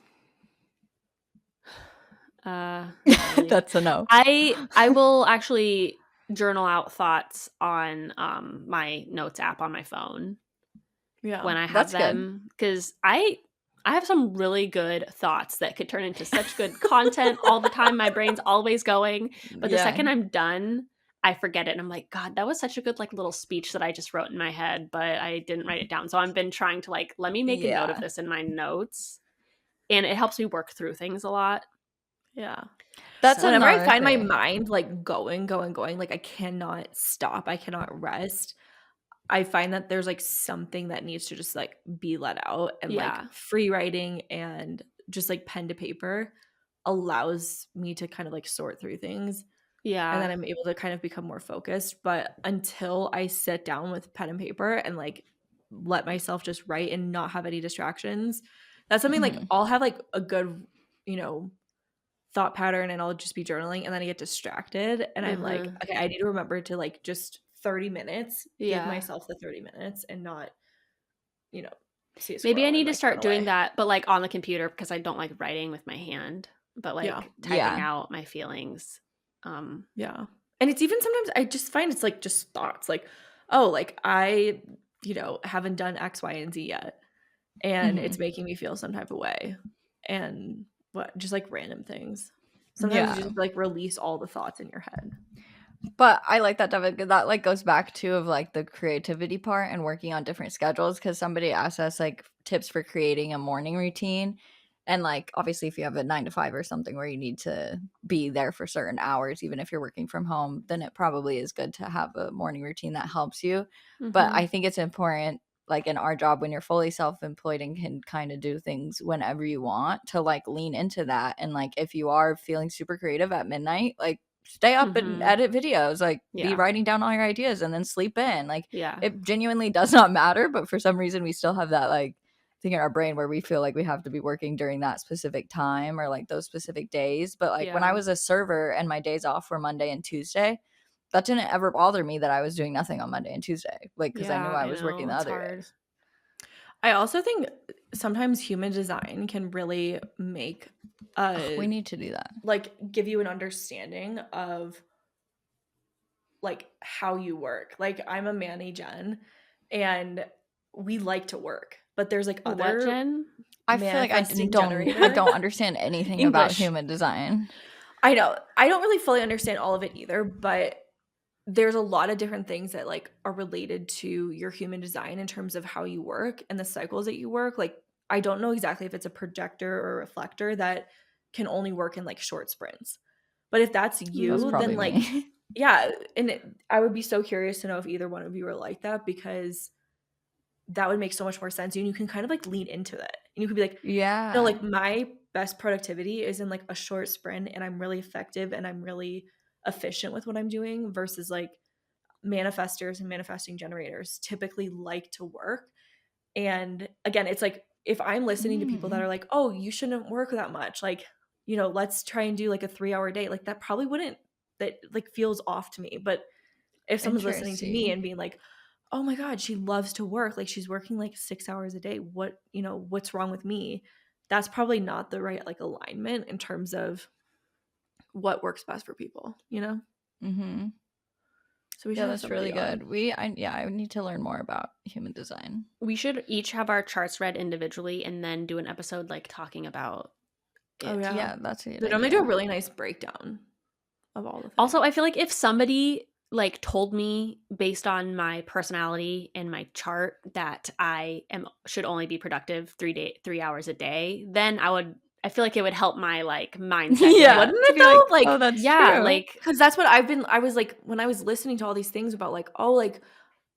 That's a no. I will actually journal out thoughts on my notes app on my phone. Yeah, when I have them, because I have some really good thoughts that could turn into such good content all the time. My brain's always going, but the second I'm done, I forget it. And I'm like, God, that was such a good like little speech that I just wrote in my head, but I didn't write it down. So I've been trying to like, let me make a note of Yeah. this in my notes. And it helps me work through things a lot. Yeah. That's So- Whenever I another find my thing. mind like going, like I cannot stop, I cannot rest, I find that there's like something that needs to just like be let out, and like Yeah. free writing and just like pen to paper allows me to kind of like sort through things, Yeah. and then I'm able to kind of become more focused. But until I sit down with pen and paper and like let myself just write and not have any distractions, that's something like Mhm. I'll have like a good, thought pattern, and I'll just be journaling, and then I get distracted, and I'm like, Mhm. okay, I need to remember to like just 30 minutes, give Yeah. myself the 30 minutes and not, see a Maybe I squirrel need and to like run start doing away. that, but like on the computer because I don't like writing with my hand, but like Yeah. typing Yeah. out my feelings. Yeah. And it's even sometimes I just find it's like just thoughts like, oh, like I, haven't done X, Y, and Z yet. And it's Mhm. making me feel some type of way. And just like random things. Sometimes you Yeah. just like release all the thoughts in your head. But I like that, David. That like goes back to of like the creativity part and working on different schedules, because somebody asked us like tips for creating a morning routine. And like obviously if you have a 9 to 5 or something where you need to be there for certain hours, even if you're working from home, then it probably is good to have a morning routine that helps you. But mhm. I think it's important, like in our job when you're fully self-employed and can kind of do things whenever you want, to like lean into that. And like if you are feeling super creative at midnight, like stay up and Mhm. edit videos, like be Yeah. writing down all your ideas and then sleep in. Like Yeah. it genuinely does not matter, but for some reason we still have that like thing in our brain where we feel like we have to be working during that specific time or like those specific days. But like when I Yeah. was a server and my days off were Monday and Tuesday, that didn't ever bother me that I was doing nothing on Monday and Tuesday, like because I knew Yeah, I I was working know. the It's other hard. days. I also think sometimes human design can really make We need to do that. like give you an understanding of like how you work. Like I'm a Manny Gen, and we like to work, but there's like What, other Jen? I feel like I manifesting don't generator understand anything about English. human design. I know. I don't really fully understand all of it either, but there's a lot of different things that like are related to your human design in terms of how you work and the cycles that you work. Like I don't know exactly if it's a projector or a reflector that can only work in like short sprints. But if that's That's you, probably then like me. yeah, and I would be so curious to know if either one of you are like that, because that would make so much more sense. And you can kind of like lean into it. And you could be like, no, Yeah. like my best productivity is in like a short sprint, and I'm really effective and I'm really efficient with what I'm doing, versus like manifestors and manifesting generators typically like to work. And again, it's like if I'm listening to people that are like, oh, you shouldn't work that much, like, let's try and do like a 3-hour day, like that probably wouldn't, that like feels off to me. But if someone's listening to me Interesting. and being like, oh my God, she loves to work, like she's working like 6 hours a day, what's wrong with me? That's probably not the right like alignment in terms of what works best for people. Mm-hmm. So we should Yeah, have that's really somebody good. on. I need to learn more about human design. We should each have our charts read individually and then do an episode like talking about it. Oh yeah. Yeah, that's a good They normally do a idea. really nice breakdown of all the things. Also, I feel like if somebody like told me based on my personality and my chart that should only be productive 3 hours a day, then I feel like it would help my like mindset. Yeah. Wouldn't to it be though? like, Like, oh, that's yeah, true. like because that's what I was like, when I was listening to all these things about like, oh, like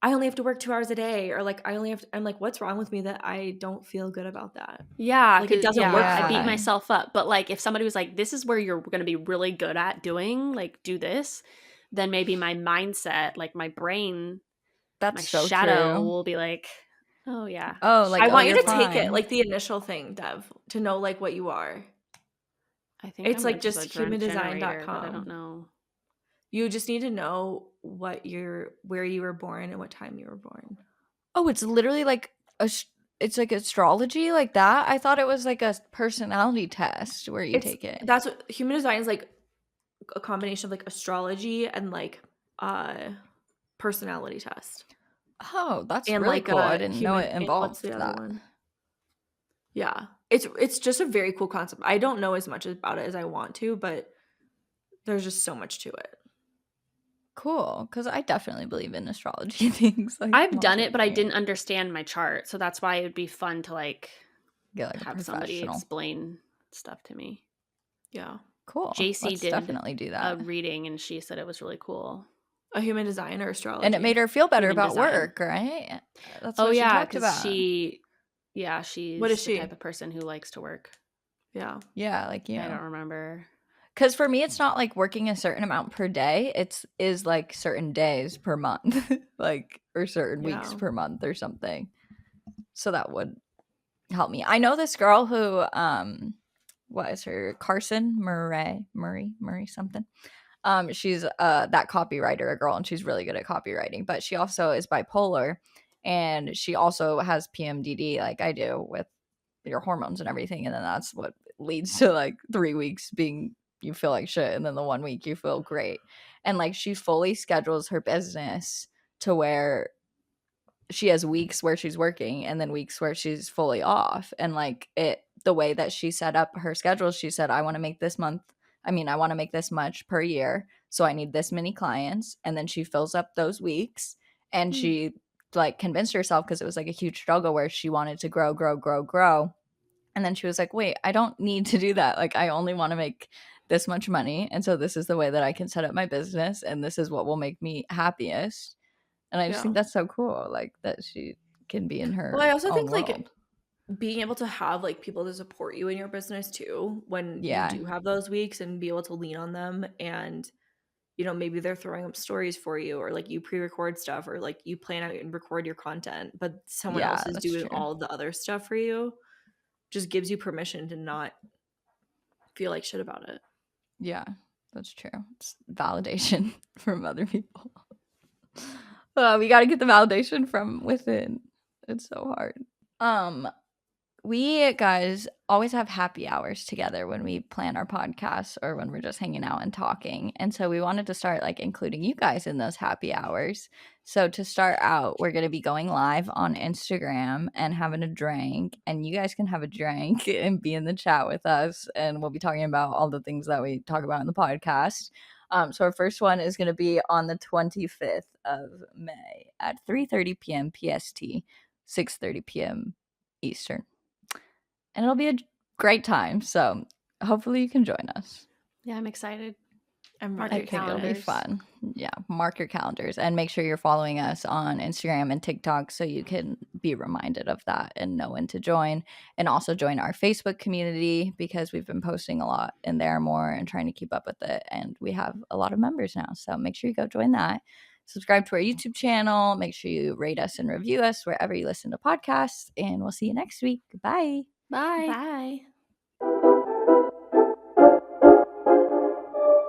I only have to work 2 hours a day, or like I'm like, what's wrong with me that I don't feel good about that? yeah, Like it doesn't work I for beat me. myself up. But like if somebody was like, this is where you're going to be really good at doing, like do this, then maybe my mindset, like my brain, That's my so shadow true. will be like, oh yeah. Oh, like, I oh, want you you're to take it fine. like the initial thing, Dev, to know like what you are. I think It's I'm like just just a generator, but I don't humandesign.com. know. You just need to know where you were born and what time you were born. Oh, it's literally like it's like astrology like that. I thought it was like a personality test where you take it. That's what human design is, like a combination of like astrology and like personality test. Oh, that's And really like cool. I a didn't know human, it and what's involved the other that. one? Yeah. It's just a very cool concept. I don't know as much about it as I want to, but there's just so much to it. Cool, because I definitely believe in astrology things. Like, I've I'm done also it, but I doing didn't understand my chart, so that's why it would be fun to like get like a have somebody professional. explain stuff to me. Yeah. Cool. JC Let's did definitely do a that. reading, and she said it was really cool. A human design or astrology? And it made her feel better Human about design. work, right? That's Oh what she yeah, talked because about. she's What is the she? type of person who likes to work. Yeah. Yeah, like you. I don't remember. Because for me, it's not like working a certain amount per day. Is like certain days per month, like, or certain weeks Yeah. per month or something. So that would help me. I know this girl who, what is her? Carson Murray something. She's that copywriter, a girl, and she's really good at copywriting. But she also is bipolar, and she also has PMDD, like I do, with your hormones and everything. And then that's what leads to like 3 weeks being you feel like shit, and then the 1 week you feel great. And like she fully schedules her business to where she has weeks where she's working and then weeks where she's fully off. And like the way that she set up her schedule, she said, I want to make this much per year, so I need this many clients. And then she fills up those weeks, and she like convinced herself, because it was like a huge struggle where she wanted to grow. And then she was like, wait, I don't need to do that. Like, I only want to make this much money, and so this is the way that I can set up my business, and this is what will make me happiest. And I just think that's so cool, like that she can be in her Well, I also own think world. like being able to have like people to support you in your business too when Yeah. you do have those weeks, and be able to lean on them. And maybe they're throwing up stories for you, or like you pre-record stuff, or like you plan out and record your content, but someone Yeah, else is that's doing true. all the other stuff for you. Just gives you permission to not feel like shit about it. Yeah, that's true. It's validation from other people. We got to get the validation from within. It's so hard. We guys always have happy hours together when we plan our podcasts or when we're just hanging out and talking. And so we wanted to start like including you guys in those happy hours. So to start out, we're going to be going live on Instagram and having a drink, and you guys can have a drink and be in the chat with us. And we'll be talking about all the things that we talk about in the podcast. So our first one is going to be on the 25th of May at 3:30 p.m. PST, 6:30 p.m. Eastern. And it'll be a great time. So hopefully you can join us. Yeah, I'm excited. Mark I your think it'll be calendars. fun. Yeah, mark your calendars and make sure you're following us on Instagram and TikTok so you can be reminded of that and know when to join. And also join our Facebook community, because we've been posting a lot in there more and trying to keep up with it. And we have a lot of members now. So make sure you go join that. Subscribe to our YouTube channel. Make sure you rate us and review us wherever you listen to podcasts. And we'll see you next week. Bye. Bye. Bye.